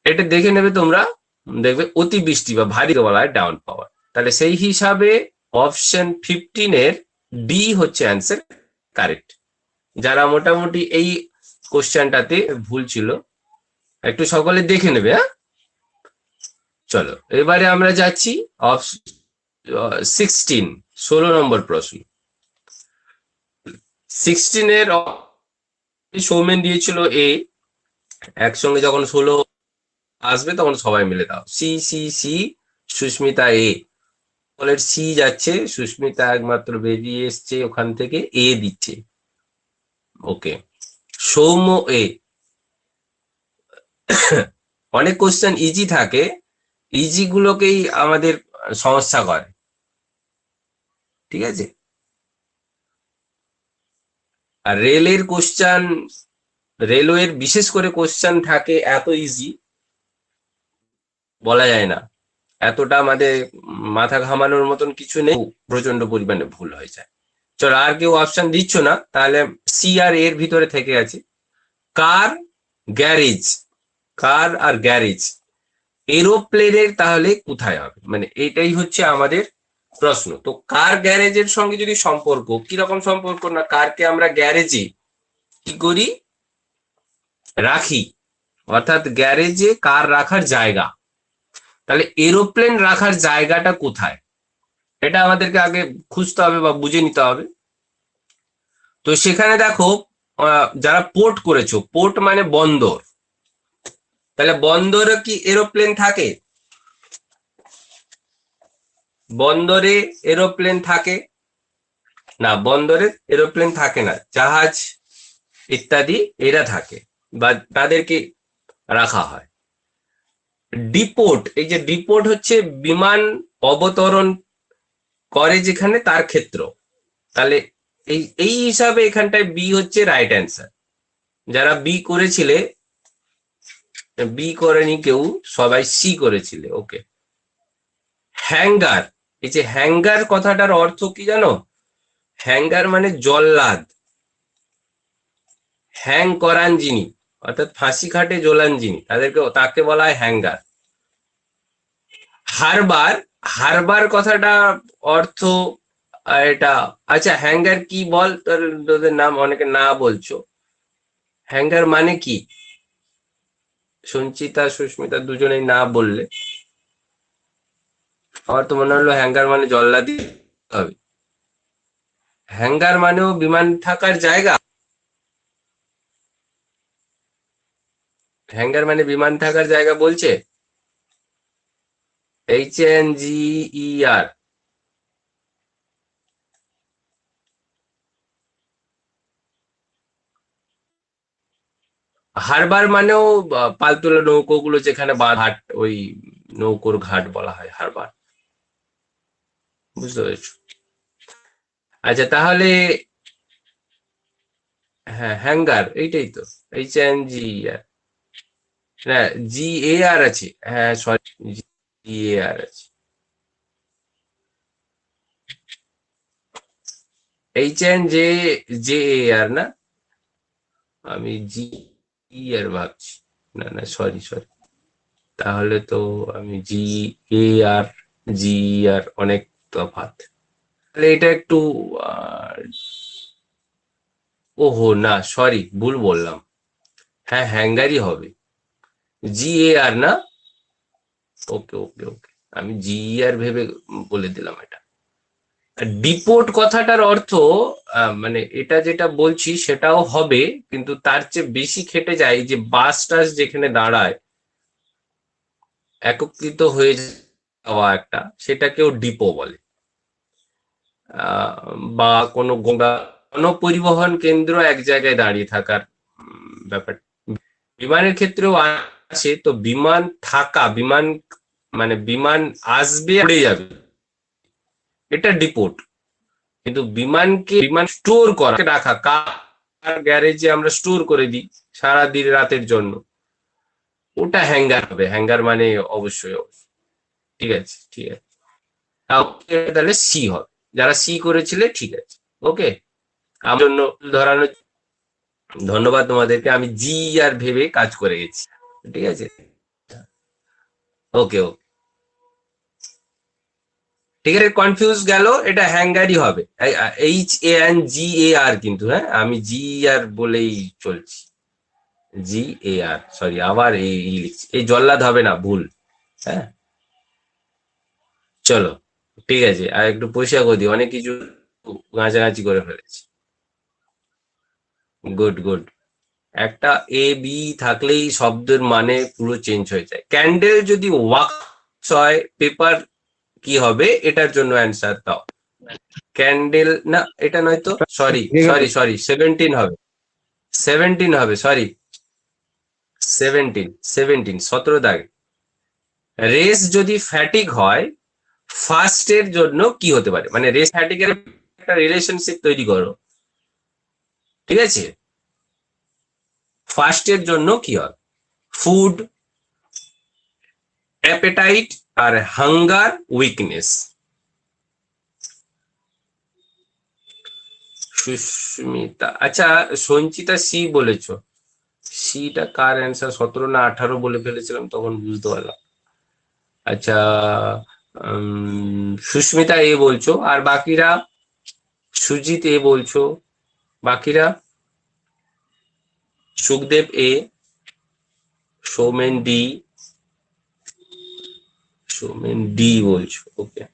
এটা দেখে নেবে তোমরা, দেখবে অতিবৃষ্টি বা ভারী বলা হয় ডাউন পাওয়ার। তাহলে সেই হিসাবে অপশন 15 এর ডি হচ্ছে অ্যান্সার কারেক্ট। যারা মোটামুটি এই কোশ্চেনটাতে ভুল ছিল একটু সকলে দেখে নেবে। হ্যাঁ, চলো এবারে আমরা যাচ্ছি 16 নম্বর প্রশ্ন। 16 এর সৌমেন দিয়েছিল এ, একসঙ্গে যখন 16 আসবে তখন সবাই মিলে দাও। সি সি সি, সুস্মিতা এ, বলের সি যাচ্ছে, সুস্মিতা একমাত্র বেরিয়ে এসছে ওখান থেকে, এ দিচ্ছে। ওকে, সৌম্য এ। অনেক কোশ্চেন ইজি থাকে, ইজি গুলোকেই আমাদের সমস্যা করে, ঠিক আছে। আর রেলের কোশ্চেন, রেলওয়ের বিশেষ করে কোশ্চেন থাকে এত ইজি, বলা যায় না, এতটা আমাদের মাথা ঘামানোর মতন কিছু নেই, প্রচন্ড পরিমাণে ভুল হয়ে যায়। চলো, আর কেউ অপশন দিচ্ছ না, তাহলে সি আর এর ভিতরে থেকে আছে। কার, গ্যারেজ, কার আর গ্যারেজ, এরোপ্লেনের তাহলে কোথায় হবে, মানে এটাই হচ্ছে আমাদের প্রশ্ন। তো কার গ্যারেজের সঙ্গে যদি সম্পর্ক, কিরকম সম্পর্ক, না কারকে আমরা গ্যারেজে কি করি, রাখি, অর্থাৎ গ্যারেজে কার রাখার জায়গা, তাহলে এরোপ্লেন রাখার জায়গাটা কোথায়, এটা আমাদেরকে আগে খুঁজতে হবে বা বুঝে নিতে হবে। তো সেখানে দেখো, যারা পোর্ট করেছো, পোর্ট মানে বন্দর, তাহলে বন্দরে কি এরোপ্লেন থাকে, বন্দরে এরোপ্লেন থাকে না, বন্দরে এরোপ্লেন থাকে না, জাহাজ ইত্যাদি এরা থাকে বা তাদেরকে রাখা হয়। ডিপোর্ট, এই যে ডিপোর্ট হচ্ছে বিমান অবতরণ করে যেখানে, তার ক্ষেত্র, তাহলে এই এই হিসাবে এখানটায় বি হচ্ছে রাইট অ্যান্সার। যারা বি করেছিলে, বি করেনি কেউ, সবাই সি করেছিলে। ওকে, হ্যাঙ্গার, এই যে হ্যাঙ্গার কথাটার অর্থ কি জানো, হ্যাঙ্গার মানে জল্লাদ, হ্যাং করান যিনি, অর্থাৎ ফাঁসি খাটে ঝোলান যিনি, তাকে বলা হয় হ্যাঙ্গার। হারবার, হারবার কথাটা অর্থ এটা, আচ্ছা হ্যাঙ্গার কি বল, তোদের নাম অনেকে না বলছো, হ্যাঙ্গার মানে কি, সঞ্চিতা সুস্মিতা দুজনেই না বললে, আমার তো মনে হলো হ্যাঙ্গার মানে জল্লাদি হবে। হ্যাঙ্গার মানেও বিমান থাকার জায়গা, হ্যাঙ্গার মানে বিমান থাকার জায়গা বলছে, HNGER। হারবার মানেও পালতোলা নৌকোগুলো যেখানে ঘাট, ওই নৌকোর ঘাট বলা হয় হারবার, বুঝতে পেরেছো। আচ্ছা তাহলে, হ্যাঁ হ্যাঙ্গার এইটাই তো, HNGER, না GAR আছে, হ্যাঁ সরি, GAR আছে, HNJAR না, আমি GER ভাবছি, না না সরি সরি, তাহলে তো আমি GAR, GER অনেক তফাৎ, তাহলে এটা একটু ওহো না সরি, ভুল বললাম, হ্যাঁ হ্যাঙ্গারই হবে, GAR না, ওকে ওকে ওকে, আমি GER ভেবে বলে দিলাম এটা। ডিপোর্ট কথাটার অর্থ, মানে এটা যেটা বলছি সেটাও হবে, কিন্তু তার চেয়ে বেশি খেটে যায় যে বাস টাস যেখানে দাঁড়ায় একত্রিত হয়ে যাওয়া একটা, সেটাকেও ডিপো বলে। বা কোনো গণপরিবহন কেন্দ্র এক জায়গায় দাঁড়িয়ে থাকার ব্যাপার, বিমানের ক্ষেত্রেও আছে তো, বিমান থাকা, বিমান মানে বিমান আসবে উড়ে যাবে, এটা ডিপোর্ট। কিন্তু বিমান স্টোর করা, রাখা, কার গ্যারেজে আমরা স্টোর করে দিই সারা দিন রাতের জন্য, ওটা হ্যাঙ্গার হবে, হ্যাঙ্গার মানে অবশ্যই অবশ্যই, ঠিক আছে ঠিক আছে, তাহলে সি হবে, যারা সি করেছিলে ঠিক আছে। ওকে, আমার জন্য ধরানো, ধন্যবাদ তোমাদেরকে, আমি জি আর ভেবে কাজ করে গেছি, ঠিক আছে। ওকে ওকে। ঠিক আছে, কনফিউজ গেল, এটা হ্যাঙ্গারই হবে। HANGAR কিন্তু, হ্যাঁ আমি GR বলেই চলছি, GAR, সরি আবার এই লিখছি, এই জল্লাদ হবে না, ভুল। হ্যাঁ চলো ঠিক আছে, আর একটু পরিষ্কার করে দিই, অনেক কিছু গাঁচাগাঁচি করে ফেলেছি। Good good. একটা বি থাকলেই শব্দের মানে পুরো চেঞ্জ হয়ে যায়। ক্যান্ডেল যদি ওয়াক্স হয়, পেপার কি হবে? এটার জন্য অ্যান্সার দাও। ক্যান্ডেল না, এটা নয় তো, সরি সরি সরি, 17 হবে, 17 হবে, সরি 17 দাগে। রেস যদি ফ্যাটিক হয়, ফার্স্ট এর জন্য কি হতে পারে? মানে রেস ফ্যাটিক এর একটা রিলেশনশিপ তৈরি করো, ঠিক আছে? ফার্স্ট এর জন্য কি হয়? ফুড, অ্যাপেটাইট, আর হাঙ্গার, উইকনেস। সুস্মিতা, আচ্ছা সঞ্চিতা সি বলেছো, সিটা কার অ্যান্সার? 17 না 18 বলে ফেলেছিলাম, তখন বুঝতে পারলাম। আচ্ছা, সুস্মিতা এ বলছো, আর বাকিরা? সুজিত এ বলছো, বাকিরা? সুখদেব এ, সৌমেন ডি, সৌমেন ডি বলছো, ওকে।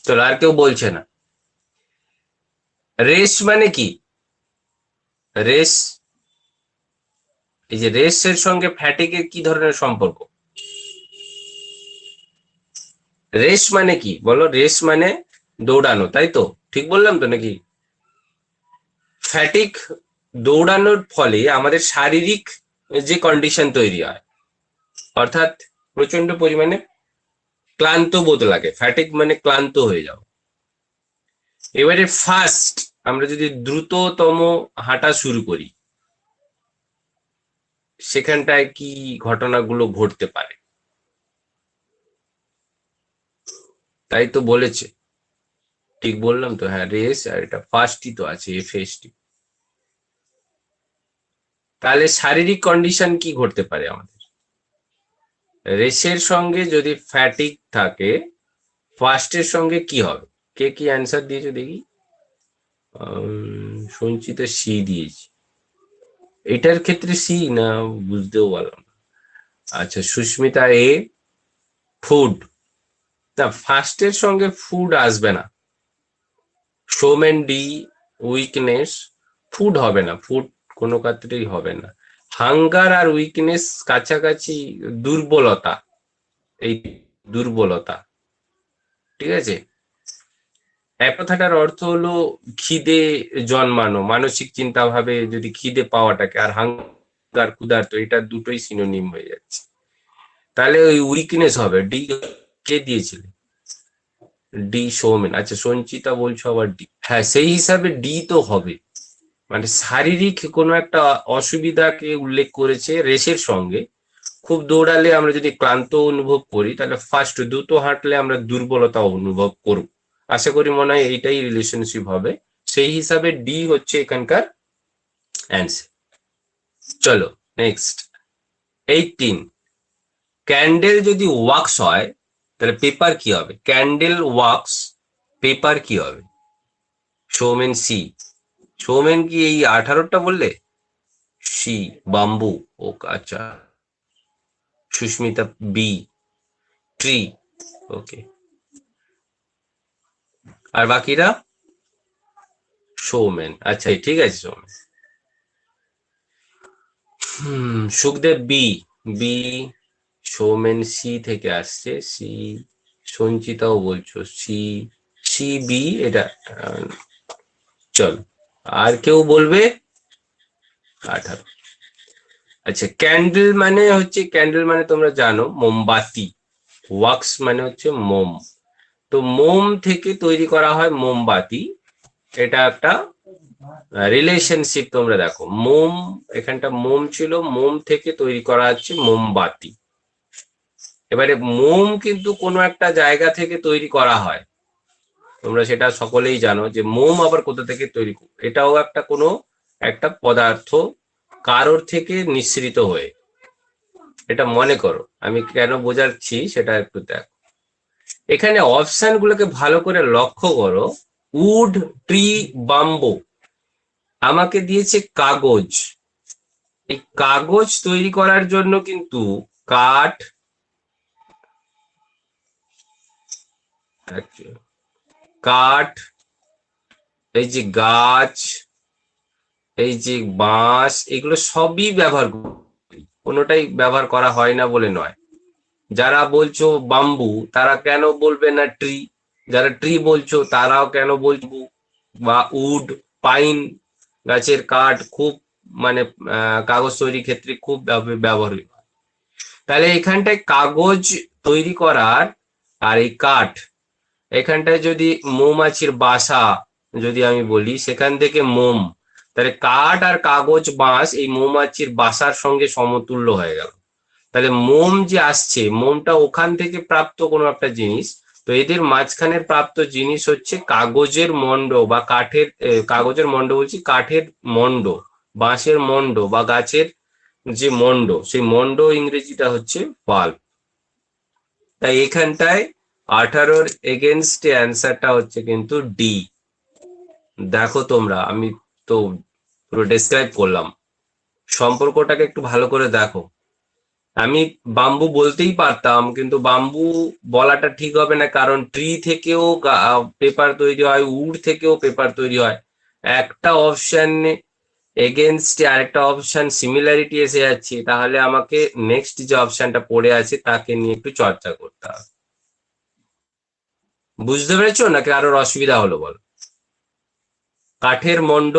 চলো, আর কেউ বলছে না। রেস মানে কি? রেস, এই যে রেসের সঙ্গে ফ্যাটিকের কি ধরনের সম্পর্ক? রেস মানে কি বলো? রেস মানে দৌড়ানো, তাই তো? ঠিক বললাম তো নাকি? ফ্যাটিক, দৌড়ানোর ফলে আমাদের শারীরিক যে কন্ডিশন তৈরি হয়, অর্থাৎ প্রচন্ড পরিমাণে ক্লান্ত বোধ লাগে, ফ্যাটিক মানে ক্লান্ত হয়ে যাও। এবারে ফার্স্ট, আমরা যদি দ্রুততম হাঁটা শুরু করি, সেখানটায় কি ঘটনাগুলো ঘটতে পারে? তাই তো বলেছে, ঠিক বললাম তো? হ্যাঁ রেস, আর এটা ফার্স্টই তো আছে, FST। তাহলে শারীরিক কন্ডিশন কি ঘটতে পারে আমাদের? রেসের সঙ্গে যদি ফ্যাটিক থাকে, ফার্স্টের সঙ্গে কি হবে? কে কি অ্যান্সার দিয়েছে দেখি? সঞ্চিতা সি দিয়েছি, এটার ক্ষেত্রে সি না, বুঝতেও পারলাম না। আচ্ছা, সুস্মিতা এ, ফুড, না ফার্স্টের সঙ্গে ফুড আসবে না। সৌমেন ডি, উইকনেস, ফুড হবে না, ফুড কোনো ক্ষেত্রেই হবে না। হাঙ্গার আর উইকনেস কাছাকাছি, দুর্বলতা, এই দুর্বলতা, ঠিক আছে। এক কথাটার অর্থ হলো খিদে জন্মানো, মানসিক চিন্তা ভাবে যদি খিদে পাওয়াটাকে, আর হাঙ্গার ক্ষুধার্ত, এটা দুটোই সিনোনিম হয়ে যাচ্ছে। তাহলে ওই উইকনেস হবে। ডি কে দিয়েছিল? ডি সৌমেন। আচ্ছা সঞ্চিতা বলছো আবার ডি, হ্যাঁ সেই হিসাবে ডি তো হবে, মানে শারীরিক কোনো একটা অসুবিধাকে উল্লেখ করেছে রেসের সঙ্গে। খুব দৌড়ালে আমরা যদি ক্লান্ত অনুভব করি, তাহলে ফার্স্ট দ্রুত হাঁটলে আমরা দুর্বলতা অনুভব করব। আশা করি মনে হয় এইটাই রিলেশনশিপ হবে, সেই হিসাবে ডি হচ্ছে এখানকার অ্যান্সার। চলো নেক্সট, 18। ক্যান্ডেল যদি ওয়াক্স হয়, তাহলে পেপার কি হবে? ক্যান্ডেল ওয়াক্স, পেপার কি হবে? সৌমেন সি, সৌমেন কি এই 18টা বললে? সি, বাম্বু, ও আচ্ছা। Susmita B, tree, okay. আর বাকিরা? সৌমেন, আচ্ছা ঠিক আছে Soumen. Sukhdev B, B, Soumen C থেকে আসছে, সি। সঞ্চিতাও বলছো সি, সি বি, এটা চলো। আর কেউ বলবে? 18। আচ্ছা, ক্যান্ডেল মানে হচ্ছে, ক্যান্ডেল মানে তোমরা জানো মোমবাতি, ওয়াক্স মানে হচ্ছে মোম। তো মোম থেকে তৈরি করা হয় মোমবাতি, এটা একটা রিলেশনশিপ। তোমরা দেখো মোম, এখানটা মোম ছিল, মোম থেকে তৈরি করা হচ্ছে মোমবাতি। এবারে মোম কিন্তু কোনো একটা জায়গা থেকে তৈরি করা হয়, তোমরা সেটা সকলেই জানো যে মোম আবার কোথা থেকে তৈরি, এটাও একটা কোনো একটা পদার্থ কারোর থেকে নিঃসৃত হয়ে। এটা মনে করো, আমি কেন বোঝাচ্ছি সেটা একটু দেখো। এখানে অপশন গুলোকে ভালো করে লক্ষ্য করো। উড, ট্রি, বাম্বু, আমাকে দিয়েছে কাগজ। এই কাগজ তৈরি করার জন্য কিন্তু কাঠ, কাঠ, এই যে গাছ, এই যে বাঁশ, এগুলো সবই ব্যবহার করি, কোনোটাই ব্যবহার করা হয় না বলে নয়। যারা বলছো বাম্বু, তারা কেন বলবে না ট্রি? যারা ট্রি বলছো তারাও কেন বলবো বা উড, পাইন গাছের কাঠ খুব মানে কাগজ তৈরির ক্ষেত্রে খুব ব্যবহৃত। তাহলে এখানটায় কাগজ তৈরি করার আর এই কাঠ, এখানটায় যদি মৌমাছির বাসা যদি আমি বলি, সেখান থেকে মোম, তাহলে কাঠ আর কাগজ বাঁশ এই মৌমাছির বাসার সঙ্গে সমতুল্য হয়ে গেল। তাহলে মোম যে আসছে, মোমটা ওখান থেকে প্রাপ্ত কোনো একটা জিনিস, তো এদের মাঝখানের প্রাপ্ত জিনিস হচ্ছে কাগজের মন্ড বা কাঠের, কাগজের মন্ড বলছি, কাঠের মন্ড, বাঁশের মন্ড বা গাছের যে মন্ড, সেই মন্ড ইংরেজিটা হচ্ছে পাল্প। তাই এখানটায় 18-র এগেনস্টে অ্যান্সারটা হচ্ছে কিন্তু ডি। দেখো তোমরা, আমি তো পুরো ডেসক্রাইব করলাম, সম্পর্কটাকে একটু ভালো করে দেখো। আমি বাম্বু বলতেই পারতাম, কিন্তু বাম্বু বলাটা ঠিক হবে না, কারণ ট্রি থেকেও পেপার তৈরি হয়, উড থেকেও পেপার তৈরি হয়। একটা অপশন এগেনস্টে আরেকটা অপশন সিমিলারিটি এসে যাচ্ছে, তাহলে আমাকে নেক্সট যে অপশনটা পড়ে আছে তাকে নিয়ে একটু চর্চা করতে হবে। বুঝতে পেরেছো নাকি আরো অসুবিধা হলো বল? কাঠের মন্ড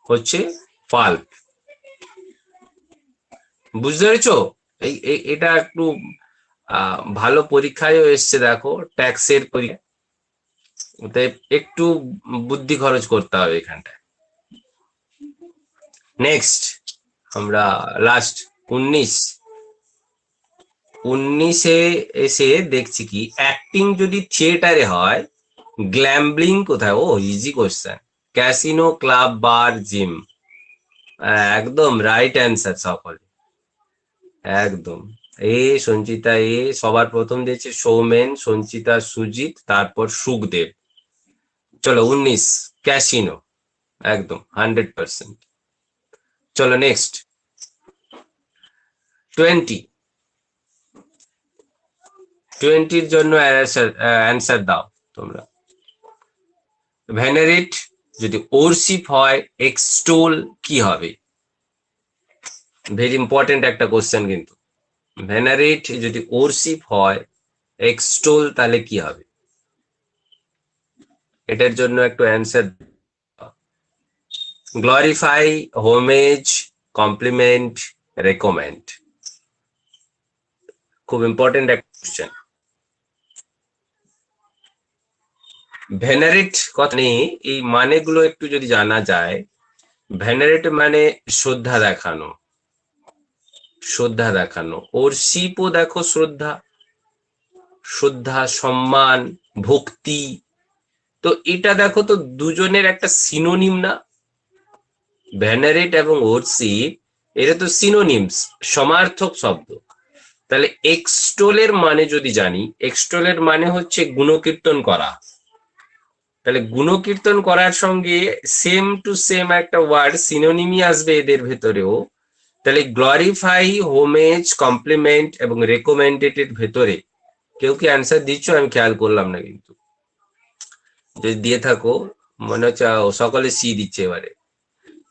হচ্ছে পাল্প, বুঝতে পেরেছো? এটা একটু ভালো পরীক্ষায়ও এসছে, দেখো ট্যাক্সের পরীক্ষা, একটু বুদ্ধি খরচ করতে হবে এখানটায়। নেক্সট আমরা লাস্ট 19-এ এসে দেখছি কি, অ্যাক্টিং যদি থিয়েটারে হয়, গ্ল্যাম্বলিং কোথায়? ও ইজি কোশ্চেন, ক্যাসিনো, ক্লাব, বার, জিম। একদম রাইট অ্যান্সার সকলে, একদম। সঞ্চিতা সবার প্রথম দিয়েছে সৌমেন, সঞ্চিতা, সুজিত, তারপর সুখদেব। চলো 19 ক্যাসিনো, একদম 100%। চলো নেক্সট 20-র জন্য অ্যান্সার দাও তোমরা। ভেনারেট যদি ওরশিপ হয়, এক্সটোল কি হবে? ভেরি ইম্পর্টেন্ট একটা কোশ্চেন কিন্তু। ভেনারেট যদি ওরশিপ হয়, এক্সটোল তাহলে কি হবে? এটার জন্য একটু answer. Glorify, homage, compliment, recommend. খুব ইম্পর্টেন্ট একটা কোশ্চেন। ভেনারেট কথা নেই, এই মানেগুলো একটু যদি জানা যায়। ভেনারেট মানে শ্রদ্ধা দেখানো, শ্রদ্ধা দেখানো। ওরশিপও দেখো শ্রদ্ধা, শ্রদ্ধা, সম্মান, ভক্তি। তো এটা দেখো তো দুজনের একটা সিনোনিম না? ভেনারেট এবং ওরশিপ, এটা তো সিনোনিমস, সমার্থক শব্দ। তাহলে এক্সটোলের মানে যদি জানি, এক্সটোলের মানে হচ্ছে গুণকীর্তন করা। তাহলে গুণকীর্তন করার সঙ্গে সেম টু সেম একটা ওয়ার্ড সিনোনিমই আসবে এদের ভেতরেও। তাহলে গ্লোরিফাই, হোমেজ, কমপ্লিমেন্ট এবং রেকমেন্ডেড ভেতরে কেউ কি অ্যান্সার দিচ্ছ? আমি খেয়াল করলাম না, কিন্তু যদি দিয়ে থাকো মনে হচ্ছে সকলে সি দিচ্ছে এবারে।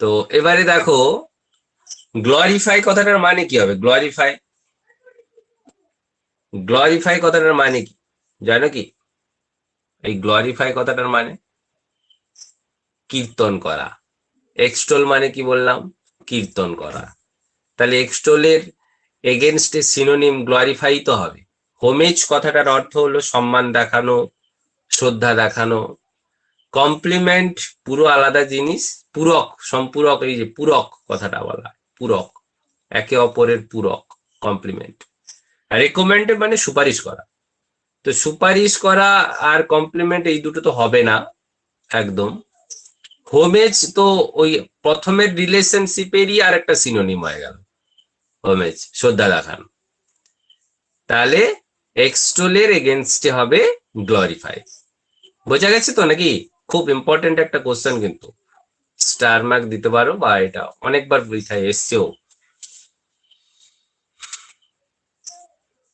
তো এবারে দেখো গ্লোরিফাই কথাটার মানে কি হবে? গ্লোরিফাই, গ্লোরিফাই কথাটার মানে কি জানো কি? এই গ্লোরিফাই কথাটার মানে কীর্তন করা। এক্সটোল মানে কি বললাম? কীর্তন করা। তাহলে এক্সটোলের এগেনস্টে সিনোনিম গ্লোরিফাই তো হবে। হোমেজ কথাটার অর্থ হলো সম্মান দেখানো, শ্রদ্ধা দেখানো। কমপ্লিমেন্ট পুরো আলাদা জিনিস, পূরক, সম্পূরক, এই যে পূরক কথাটা বলা, পূরক, একে অপরের পূরক, কমপ্লিমেন্ট। রেকমেন্ড মানে সুপারিশ করা, তো সুপারিশ করা আর কমপ্লিমেন্ট এই দুটো তো হবে না একদম। হোমেজ তো ওই প্রথমের রিলেশনশিপেরই আর একটা সিনোনিম হয়ে গেল, হোমেজ শ্রদ্ধা দেখানো। তাহলে এক্সটোলের এগেনস্টে হবে গ্লোরিফাই। বোঝা গেছে তো নাকি? খুব ইম্পর্টেন্ট একটা কোশ্চেন, কিন্তু স্টার মার্ক দিতে পারো, বা এটা অনেকবার পরীক্ষায় এসছেও।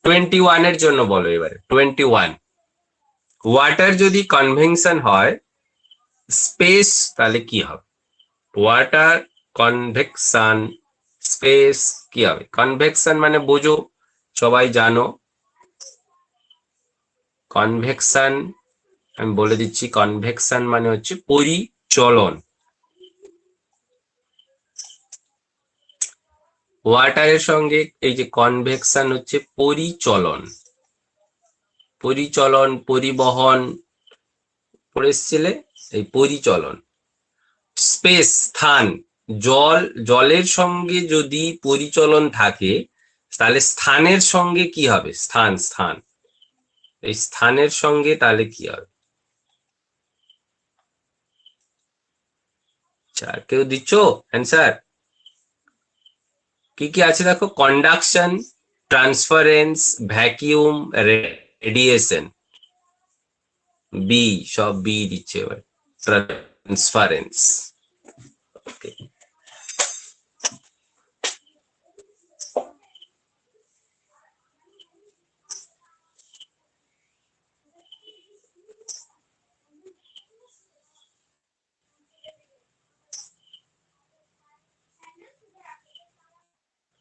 21 এর জন্য বলো এবারে। 21, ওয়াটার যদি কনভেনশন হয় স্পেস, তাহলে কি হবে? ওয়াটার কনভেকশন স্পেস কি হবে? কনভেকশন মানে বোঝো, সবাই জানো। কনভেকশন আমি বলে দিচ্ছি, কনভেকশন মানে হচ্ছে পরিচলন। ওয়াটারের সঙ্গে এই যে কনভেকশন হচ্ছে পরিচলন, পরিচলন পরিবহন পড়েছিলে, এই পরিচলন। স্পেস স্থান, জলের সঙ্গে যদি পরিচলন থাকে তাহলে স্থানের সঙ্গে কি হবে? স্থান, স্থান, এই স্থানের সঙ্গে তাহলে কি হবে? কেউ দিচ্ছ অ্যান্সার? কি কি আছে দেখো, conduction, transference, vacuum, radiation. B, সব বি দিচ্ছে এবার। ট্রান্সফারেন্স। ওকে,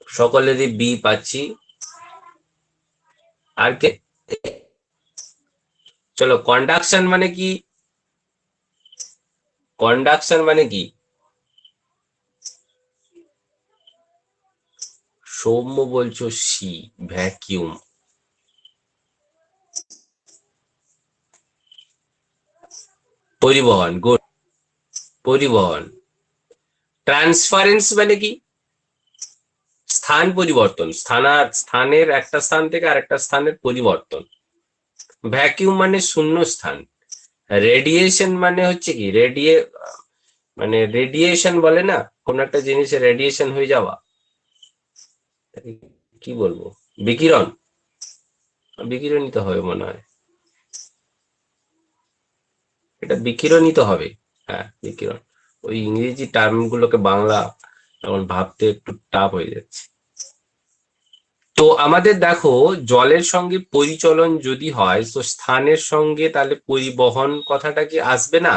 সকলেরই বি পাচ্ছি। আর কে? চলো, কন্ডাকশন মানে কি? কন্ডাকশন মানে কি? সৌম্য বলছো সি, ভ্যাকিউম। পরিবহন, গুড, পরিবহন। ট্রান্সফারেন্স মানে কি? স্থান পরিবর্তন, স্থানের একটা স্থান থেকে আরেকটা স্থানের পরিবর্তন। ভ্যাকিউম মানে শূন্য স্থান। রেডিয়েশন মানে হচ্ছে কি? মানে রেডিয়েশন বলে না, কোন একটা জিনিসের রেডিয়েশন হয়ে যাওয়া, কি বলবো, বিকিরণ। বিকিরণিত হবে মনে হয়, এটা বিকিরণিত হবে। হ্যাঁ, বিকিরণ। ওই ইংরেজি টার্ম গুলোকে বাংলা এখন ভাবতে একটু টাফ হয়ে যাচ্ছে। তো আমাদের দেখো, জলের সঙ্গে পরিচলন যদি হয় তো স্থানের সঙ্গে তাহলে পরিবহন কথাটা কি আসবে না?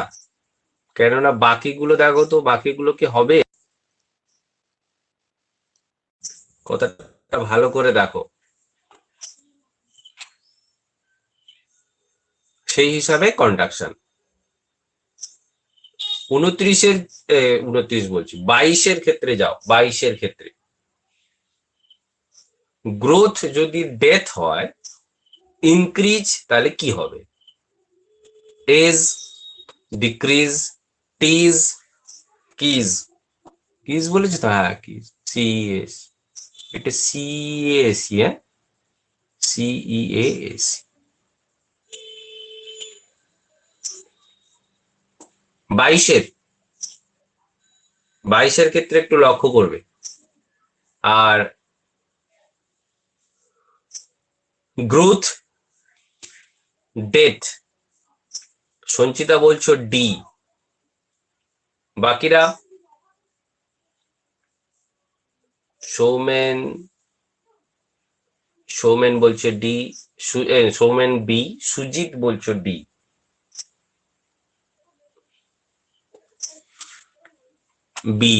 কেননা বাকিগুলো দেখো তো, বাকিগুলো কি হবে? কথাটা ভালো করে দেখো, সেই হিসাবে কন্ডাকশন। 29-এর 29 বলছি, 22-এর ক্ষেত্রে যাও। 22-এর ক্ষেত্রে গ্রোথ যদি ডেথ হয়, ইনক্রিজ তাহলে কি হবে? এজ, ডিক্রিজ, টিজ, কিজ। কিজ বলেছি তো? হ্যাঁ, কিজ, সিএস। এটা সিএস, হ্যাঁ, সিইএস। 22-এর, 22-এর ক্ষেত্রে একটু লক্ষ্য করবে। আর গ্রোথ, ডেথ, সঞ্চিতা বলছো ডি, বাকিরা? সৌমেন, সৌমেন বলছে ডি, সৌমেন বি, সুজিত বলছো ডি। বি,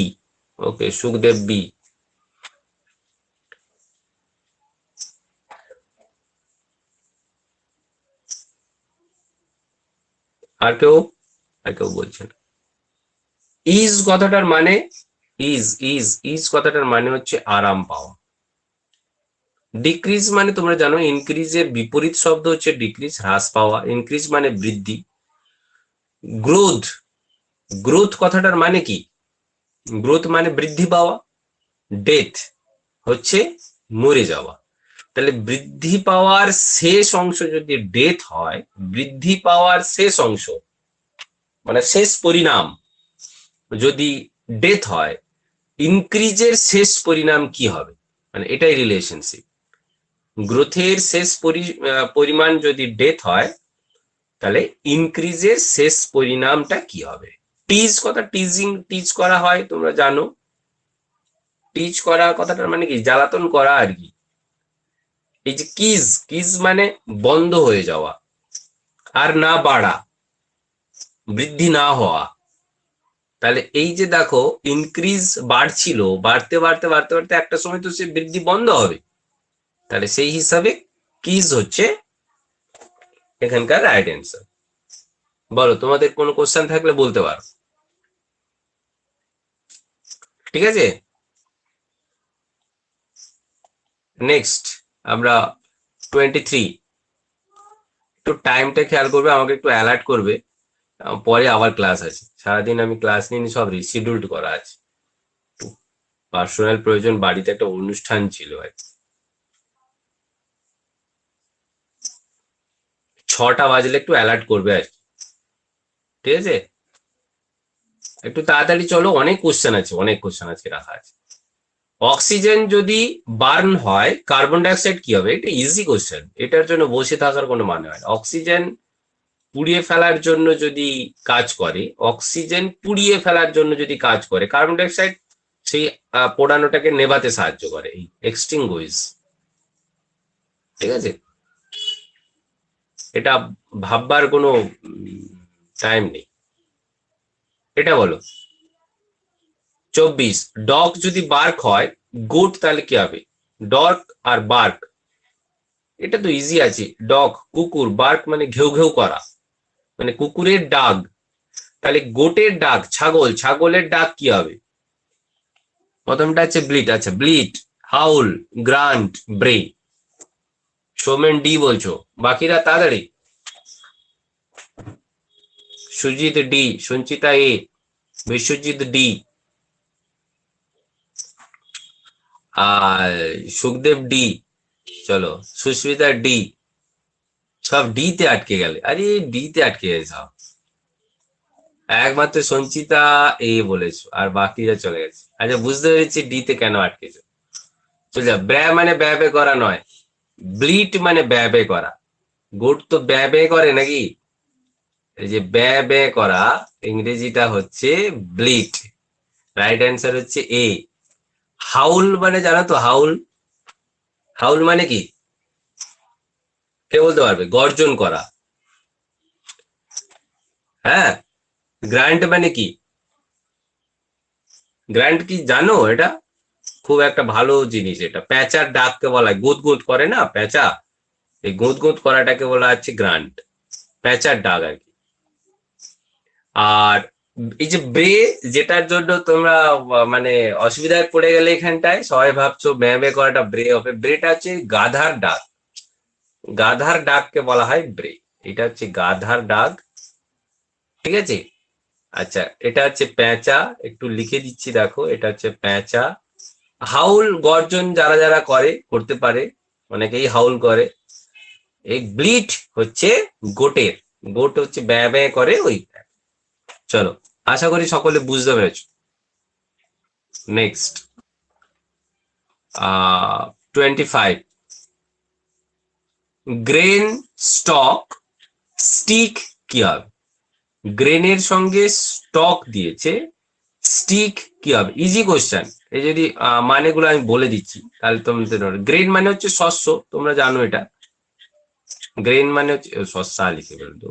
ওকে, সুখদেব বি। আর কেউ? আর কেউ বলছে না। ইজ কথাটার মানে, ইজ ইজ ইজ কথাটার মানে হচ্ছে আরাম পাওয়া। ডিক্রিজ মানে তোমরা জানো, ইনক্রিজের বিপরীত শব্দ হচ্ছে ডিক্রিজ, হ্রাস পাওয়া। ইনক্রিজ মানে বৃদ্ধি। গ্রোথ, গ্রোথ কথাটার মানে কি? গ্রোথ মানে বৃদ্ধি পাওয়া। ডেথ হচ্ছে মরে যাওয়া। তাহলে বৃদ্ধি পাওয়ার শেষ অংশ যদি ডেথ হয়, বৃদ্ধি পাওয়ার শেষ অংশ মানে শেষ পরিণাম যদি ডেথ হয়, ইনক্রিজের শেষ পরিণাম কি হবে? মানে এটাই রিলেশনশিপ। গ্রোথের শেষ পরিমাণ যদি ডেথ হয়, তাহলে ইনক্রিজের শেষ পরিণামটা কি হবে? টিজ কথা, টিচ করা হয়, তোমরা জানো। টিচ করা কথাটার মানে কি? জ্বালাতন করা আর কি। এই যে কিজ মানে বন্ধ হয়ে যাওয়া, আর না বাড়া, বৃদ্ধি না হওয়া। তাহলে এই যে দেখো ইনক্রিজ বাড়ছিল, বাড়তে বাড়তে বাড়তে বাড়তে একটা সময় তো সে বৃদ্ধি বন্ধ হবে। তাহলে সেই হিসাবে কিজ হচ্ছে এখানকার রাইট অ্যান্সার। বলো, তোমাদের কোনো কোশ্চেন থাকলে বলতে পারো। ঠিক আছে, নেক্সট আমরা 23। একটু টাইমটা খেয়াল করবে, আমাকে একটু অ্যালার্ট করবে, পরে আবার ক্লাস আছে। সারাদিন আমি ক্লাস নিয়ে সব রিশিডিউল্ড করা আছে, পার্সোনাল প্রয়োজন, বাড়িতে একটা অনুষ্ঠান ছিল আর কি। 6টা বাজলে একটু অ্যালার্ট করবে আর কি। ঠিক আছে, একটু তাড়াতাড়ি চলো, অনেক কোশ্চেন আছে, অনেক কোশ্চেন আজকে রাখা আছে। অক্সিজেন যদি বার্ন হয়, কার্বন ডাইঅক্সাইড কি হবে? এটা ইজি কোশ্চেন, এটার জন্য বসে থাকার কোনো মানে হয় না। অক্সিজেন পুড়িয়ে ফেলার জন্য যদি কাজ করে, অক্সিজেন পুড়িয়ে ফেলার জন্য যদি কাজ করে, কার্বন ডাইঅক্সাইড সেই পোড়ানোটাকে নেভাতে সাহায্য করে, এই এক্সটিংগুইশ। ঠিক আছে, এটা ভাববার কোনো টাইম নেই। এটা বলো। 24, ডগ যদি বার্ক হয়, গোট তাহলে কি হবে? ডগ আর বার্ক, এটা তো ইজি আছে। ডগ কুকুর, বার্ক মানে ঘেউ ঘেউ করা, মানে কুকুরের ডাক। তাহলে গোটের ডাক ছাগল, ছাগলের ডাক কি হবে? প্রথমটা হচ্ছে ব্লিট। আচ্ছা, ব্লিট, হাউল, গ্রান্ট, ব্রে। সোমেন ডি বলছো, বাকিরা তাড়াতাড়ি। সুজিত ডি, সঞ্চিতা এ, বিশ্বজিৎ ডি, আর সুখদেব ডি। চলো, সুস্মিতা ডি। সব ডি তে আটকে গেলে, আরে ডি তে আটকে গেছে সব। একমাত্র সঞ্চিতা এ বলেছো, আর বাকিরা চলে গেছে। আচ্ছা, বুঝতে পেরেছি ডি তে কেন আটকেছো। চলে যা। ব্যা মানে ব্যা বে করা নয়, ব্লিট মানে ব্যা বে করা। গোট তো ব্যা বে করে নাকি? এই যে ব্যা বে করা, ইংরেজিটা হচ্ছে ব্লিট। রাইট অ্যান্সার হচ্ছে এ। হাউল মানে জানো তো? হাউল, হাউল মানে কি? কে বলতে পারবে? গর্জন করা। হ্যাঁ, গ্র্যান্ট মানে কি? গ্র্যান্ট কি জানো? এটা খুব একটা ভালো জিনিস। এটা প্যাঁচার ডাককে বলা হয়, গুদ গুদ করে না প্যাঁচা, এই গুদ গুদ করাটাকে বলা হচ্ছে গ্রান্ট, প্যাঁচার ডাক আর কি। আর এই যে বে, যেটার জন্য তোমরা মানে অসুবিধায় পড়ে গেলে এখানটায়, সবাই ভাবছো ম্যা বে করাটা ব্রে হবে, ব্রেটা হচ্ছে গাধার ডাক। গাধার ডাককে বলা হয় ব্রে। এটা হচ্ছে গাধার ডাক। ঠিক আছে, আচ্ছা, এটা হচ্ছে প্যাঁচা, একটু লিখে দিচ্ছি দেখো, এটা হচ্ছে প্যাঁচা। হাউল গর্জন যারা যারা করে, করতে পারে, অনেকেই হাউল করে। এই ব্লিট হচ্ছে গোটের, গোট হচ্ছে ব্যা ব্যা করে ওই। চলো, আশা করি সকলে বুঝতে পেরেছো। নেক্সট 25, গ্রেন, স্টক, স্টিক কি হবে? গ্রেনের সঙ্গে স্টক দিয়েছে, স্টিক কি হবে? Easy question. এই যদি মানেগুলো আমি বলে দিচ্ছি তাহলে তোমাদের। গ্রেন মানে হচ্ছে শস্য, তোমরা জানো এটা। গ্রেন মানে হচ্ছে শস্য, লিখে বলতো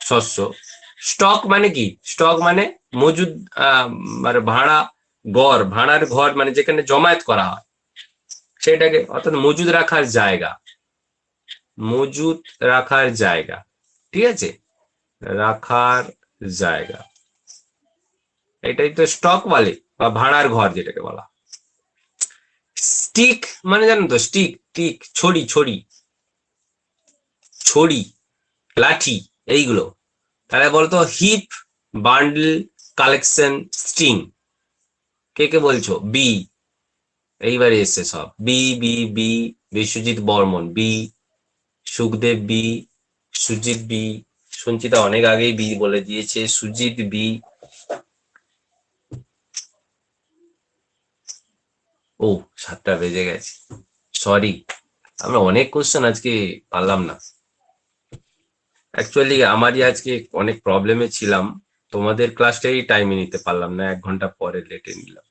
শস্য। স্টক মানে কি? স্টক মানে মজুদ, মানে ভাড়া ঘর, ভাড়ার ঘর মানে যেখানে জমায়েত করা হয় সেটাকে, অর্থাৎ মজুদ রাখার জায়গা, মজুদ রাখার জায়গা। ঠিক আছে, রাখার জায়গা, এটাই তো স্টক বলে, বা ভাড়ার ঘর যেটাকে বলা। স্টিক মানে জানো তো? স্টিক, টিক, ছড়ি, ছড়ি, ছড়ি, লাঠি, এইগুলো। তাহলে বলতো হিপ, বান্ডল, কালেকশন, স্ট্রিং। কে কে বলছো? বি। এইবারে এসছে সব B B B Biswajit Barman B, Sukhdev B, Sujit B, Sanchita অনেক আগেই বি বলে দিয়েছে, সুজিত বি। ও 7টা বেজে গেছে, সরি, আমরা অনেক কোশ্চেন আজকে পারলাম না। অ্যাকচুয়ালি আমারই আজকে অনেক প্রবলেমে ছিলাম, তোমাদের ক্লাসটাই টাইমে নিতে পারলাম না, 1 ঘন্টা পরে লেটে নিলাম।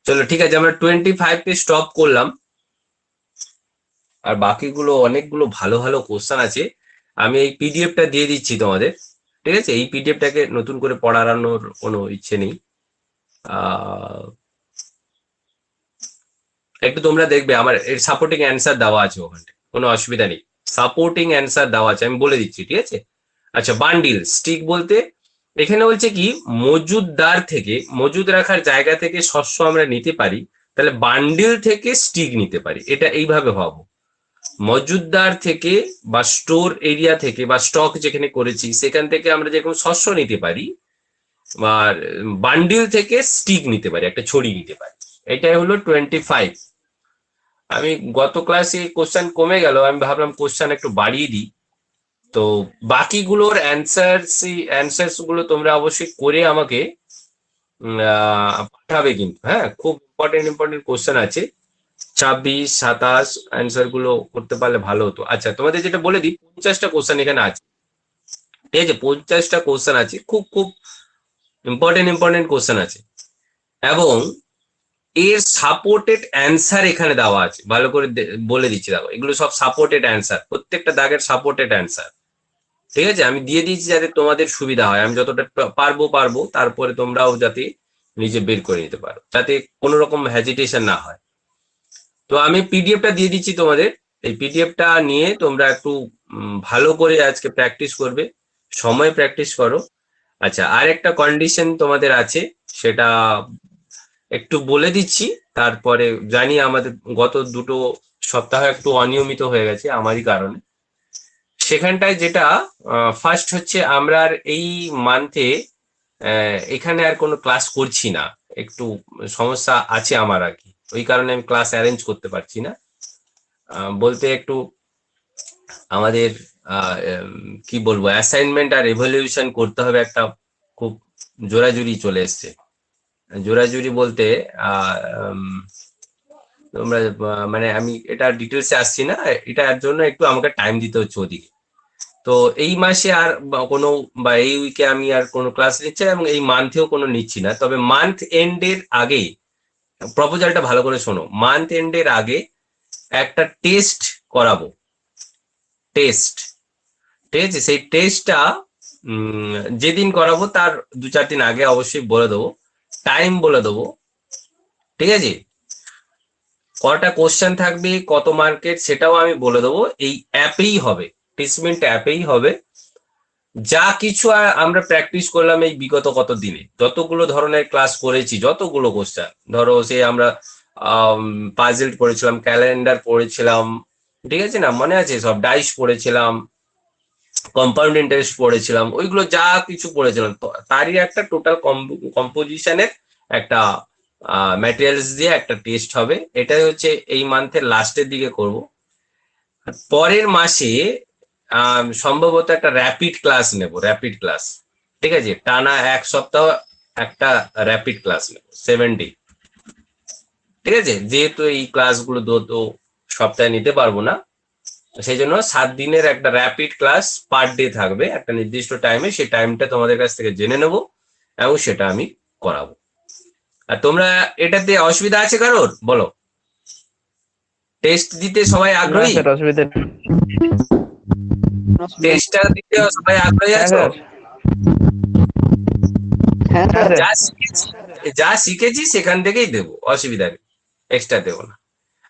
চলো ঠিক আছে, আমরা 25 স্টপ করলাম। আর বাকিগুলো অনেকগুলো ভালো ভালো কোশ্চেন আছে, আমি এই পিডিএফটা দিয়ে দিচ্ছি তোমাদের, ঠিক আছে? এই পিডিএফটাকে নতুন করে পড়ানোর কোনো ইচ্ছে নেই। একটু তোমরা দেখবে আমার এর সাপোর্টিং অ্যান্সার দেওয়া আছে ওখানে, কোনো অসুবিধা নেই, সাপোর্টিং অ্যান্সার দেওয়া আছে, আমি বলে দিচ্ছি, ঠিক আছে? আচ্ছা, বান্ডিল স্টিক বলতে এখানে বলছে কি, মজুদদার থেকে, মজুদ রাখার জায়গা থেকে শস্য আমরা নিতে পারি, তাহলে বান্ডিল থেকে স্টিক নিতে পারি, এটা এইভাবে ভাবো। মজুদদার থেকে বা স্টোর এরিয়া থেকে বা স্টক যেখানে করেছি সেখান থেকে আমরা যেরকম শস্য নিতে পারি, বা বান্ডিল থেকে স্টিক নিতে পারি, একটা ছড়ি নিতে পারি। এটাই হলো 25। আমি গত ক্লাসে কোশ্চেন কমে গেল, আমি ভাবলাম কোশ্চেন একটু বাড়িয়ে দিই। তো বাকিগুলোর অ্যান্সার্স গুলো তোমরা অবশ্যই করে আমাকে পাঠাবে কিন্তু, হ্যাঁ, খুব ইম্পর্টেন্ট কোশ্চেন আছে। 26, 27 অ্যান্সার গুলো করতে পারলে ভালো হতো। আচ্ছা, তোমাদের যেটা বলে দিই, 50টা কোশ্চেন এখানে আছে, ঠিক আছে? 50টা কোশ্চেন আছে, খুব খুব ইম্পর্টেন্ট কোশ্চেন আছে, এবং এর সাপোর্টেড অ্যান্সার এখানে দেওয়া আছে, ভালো করে বলে দিচ্ছি, দেখো এগুলো সব সাপোর্টেড অ্যান্সার, প্রত্যেকটা দাগের সাপোর্টেড অ্যান্সার, ঠিক আছে? আমি দিয়ে দিয়েছি যাতে তোমাদের সুবিধা হয়, আমি যতটা পারবো তারপরে তোমরাও যাতে নিজে বের করে নিতে পারো, যাতে কোনো রকম হ্যাজিটেশন না হয়। তো আমি পিডিএফটা দিয়ে দিচ্ছি তোমাদের, এই পিডিএফটা নিয়ে তোমরা একটু ভালো করে আজকে প্র্যাকটিস করবে, সময় প্র্যাকটিস করো। আচ্ছা, আর একটা কন্ডিশন তোমাদের আছে, সেটা একটু বলে দিচ্ছি, তারপরে জানি আমাদের গত 2 সপ্তাহ একটু অনিয়মিত হয়ে গেছে আমারই কারণে। সেখানটায় যেটা ফার্স্ট হচ্ছে, আমরা আর এই মান্থে এখানে আর কোনো ক্লাস করছি না, একটু সমস্যা আছে আমার আর কি, ওই কারণে আমি ক্লাস অ্যারেঞ্জ করতে পারছি না। বলতে একটু আমাদের কি বলবো, অ্যাসাইনমেন্ট আর এভালুয়েশন করতে হবে, একটা খুব জোরাজুরি চলে এসছে। জোরাজুরি বলতে তোমরা মানে আমি এটা ডিটেলসে আসছি না, এটার জন্য একটু আমাকে টাইম দিতে হচ্ছে ওদিকে। তো এই মাসে আর কোনো, বা এই উইকে আমি আর কোনো ক্লাস নিচ্ছি না, এবং এই মান্থেও কোনো নিচ্ছি না। তবে মান্থ এন্ডের আগে, প্রপোজালটা ভালো করে শোনো, মান্থ এন্ডের আগে একটা টেস্ট করাবো, টেস্ট, ঠিক আছে? সেই টেস্টটা যেদিন করাবো তার 2-4 দিন আগে অবশ্যই বলে দেবো, টাইম বলে দেবো, ঠিক আছে? কটা কোশ্চেন থাকবে, কত মার্কেট, সেটাও আমি বলে দেবো, এই অ্যাপেই হবে, টিচমেন্ট অ্যাপেই হবে। যা কিছু আমরা প্র্যাকটিস করলাম এই বিগত কত দিনে, যতগুলো ধরনের ক্লাস করেছি, যতগুলো কোশ্চেন, ধরো সে আমরা পাজেল পড়েছিলাম, ক্যালেন্ডার পড়েছিলাম, ঠিক আছে না, মনে আছে সব, ডাইস পড়েছিলাম, কম্পাউন্ড ইন্টারেস্ট পড়েছিলাম, ওইগুলো যা কিছু পড়েছিলাম তারই একটা টোটাল কম্পোজিশনের একটা ম্যাটেরিয়ালস দিয়ে একটা টেস্ট হবে। এটাই হচ্ছে এই মান্থের লাস্টের দিকে করব। পরের মাসে সম্ভবত একটা র্যাপিড ক্লাস নেব, র্যাপিড ক্লাস, ঠিক আছে? টানা 1 সপ্তাহ একটা র্যাপিড ক্লাস নেব, 7 ডে, ঠিক আছে? যেহেতু এই ক্লাসগুলো তো সপ্তাহে নিতে পারবো না, সেই জন্য 7 দিনের একটা র্যাপিড ক্লাস পার ডে থাকবে একটা নির্দিষ্ট টাইমে, সেই টাইমটা তোমাদের কাছ থেকে জেনে নেব এবং সেটা আমি করাবো। আর তোমরা এটাতে অসুবিধা আছে কারোর, বলো? টেস্ট দিতে সবাই আগ্রহী? টেস্টটা দিতে সবাই আগ্রহী আছো? যা শিখেছি সেখান থেকেই দেবো, অসুবিধা নেই, এক্সট্রা দেবো না।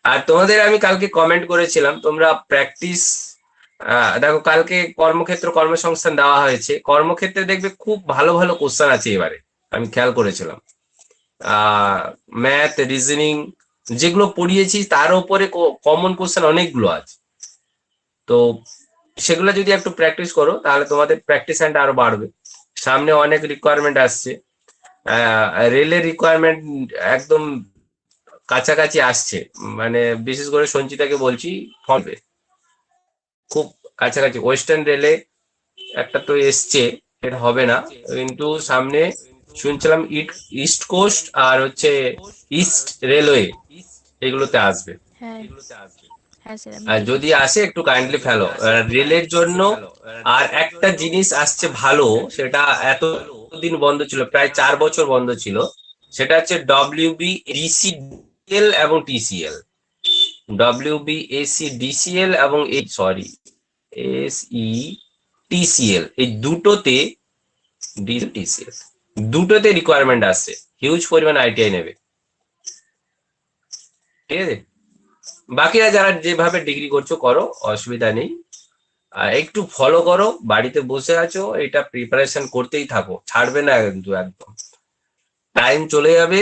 আর তোমাদের আমি কালকে কমেন্ট করেছিলাম, তোমরা প্র্যাকটিস, দেখো কালকে কর্মক্ষেত্র কর্মসংস্থান দেওয়া হয়েছে, কর্মক্ষেত্রে দেখবে খুব ভালো ভালো কোশ্চেন আছে এবারে, আমি খেয়াল করেছিলাম। ম্যাথ, রিজনিং যেগুলো পড়িয়েছি তার উপরে কমন কোশ্চেন অনেকগুলো আছে, তো সেগুলো যদি একটু প্র্যাকটিস করো তাহলে তোমাদের প্র্যাকটিস হ্যান্ড আরো বাড়বে। সামনে অনেক রিকোয়ারমেন্ট আসছে, রেলের রিকোয়ারমেন্ট একদম কাছাকাছি আসছে, মানে বিশেষ করে সঞ্চিতাকে বলছি, হবে খুব কাছাকাছি। ওয়েস্টার্ন রেলে একটা তো এসছে, এটা হবে না, কিন্তু সামনে শুনছিলাম ইস্ট কোস্ট আর হচ্ছে ইস্ট রেলওয়ে, এগুলোতে আসবে। হ্যাঁ হ্যাঁ স্যার, আমি আর যদি দেখেছি। আসে একটু কাইন্ডলি ফেলো রেলের জন্য। আর একটা জিনিস আসছে ভালো, সেটা এতদিন বন্ধ ছিল, প্রায় 4 বছর বন্ধ ছিল, সেটা হচ্ছে WBDCL এবং TCL। WBACDCL এবং সরি SETCL, এই দুটোতে TCL দুটোতে রিকোয়ারমেন্ট আসছে, হিউজ পরিমাণ ITI নেবে, ঠিক আছে। বাকিরা যারা যেভাবে ডিগ্রি করছো করো, অসুবিধা নেই। আর একটু ফলো করো, বাড়িতে বসে আছো, এটা প্রিপারেশন করতেই থাকো, ছাড়বে না কিন্তু একদম। টাইম চলে যাবে,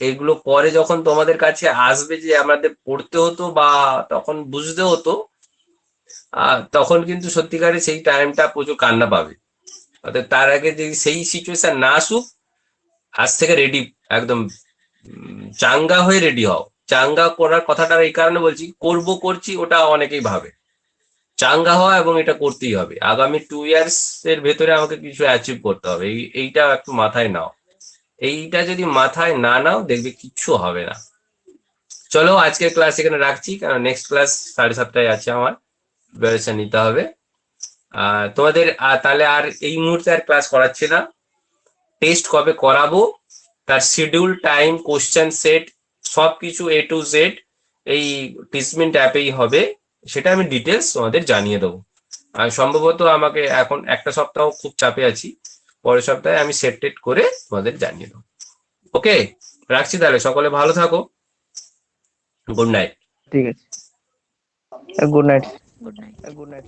এগুলো পরে যখন তোমাদের কাছে আসবে যে আমাদের পড়তে হতো বা তখন বুঝতে হতো, তখন কিন্তু সত্যিকারে সেই টাইমটা প্রচুর কান্না পাবে। অর্থাৎ তার আগে যদি সেই সিচুয়েশন না আসুক, আজ থেকে রেডি, একদম চাঙ্গা হয়ে রেডি হও। চাঙ্গা করার কথাটা এই কারণে বলছি, করছি ওটা অনেকেই ভাবে, চাঙ্গা হওয়া এবং এটা করতেই হবে, আগামী 2 ইয়ার্স এর ভেতরে আমাকে কিছু অ্যাচিভ করতে হবে, এইটা একটু মাথায় নাও। এইটা যদি মাথায় না নাও, দেখবে কিচ্ছু হবে না। চলো আজকের ক্লাস এখানে রাখছি, কারণ নেক্সট ক্লাস 7:30 আছে, আমার প্রিপারেশন নিতে হবে। তোমাদের তাহলে আর এই মুহূর্তে আর ক্লাস করাচ্ছি না। টেস্ট কবে করাবো, তার শিডিউল, টাইম, কোশ্চেন সেট, সবকিছু A to Z এই টিচমেন্ট অ্যাপেই হবে, সেটা আমি ডিটেলস তোমাদের জানিয়ে দেবো। আর সম্ভবত আমাকে এখন একটা সপ্তাহ খুব চাপে আছি, পরের সপ্তাহে আমি সেট টেট করে তোমাদের জানিয়ে দেবো। ওকে, রাখছি তাহলে, সকলে ভালো থাকো, গুড নাইট। ঠিক আছে, গুড নাইট। Good night.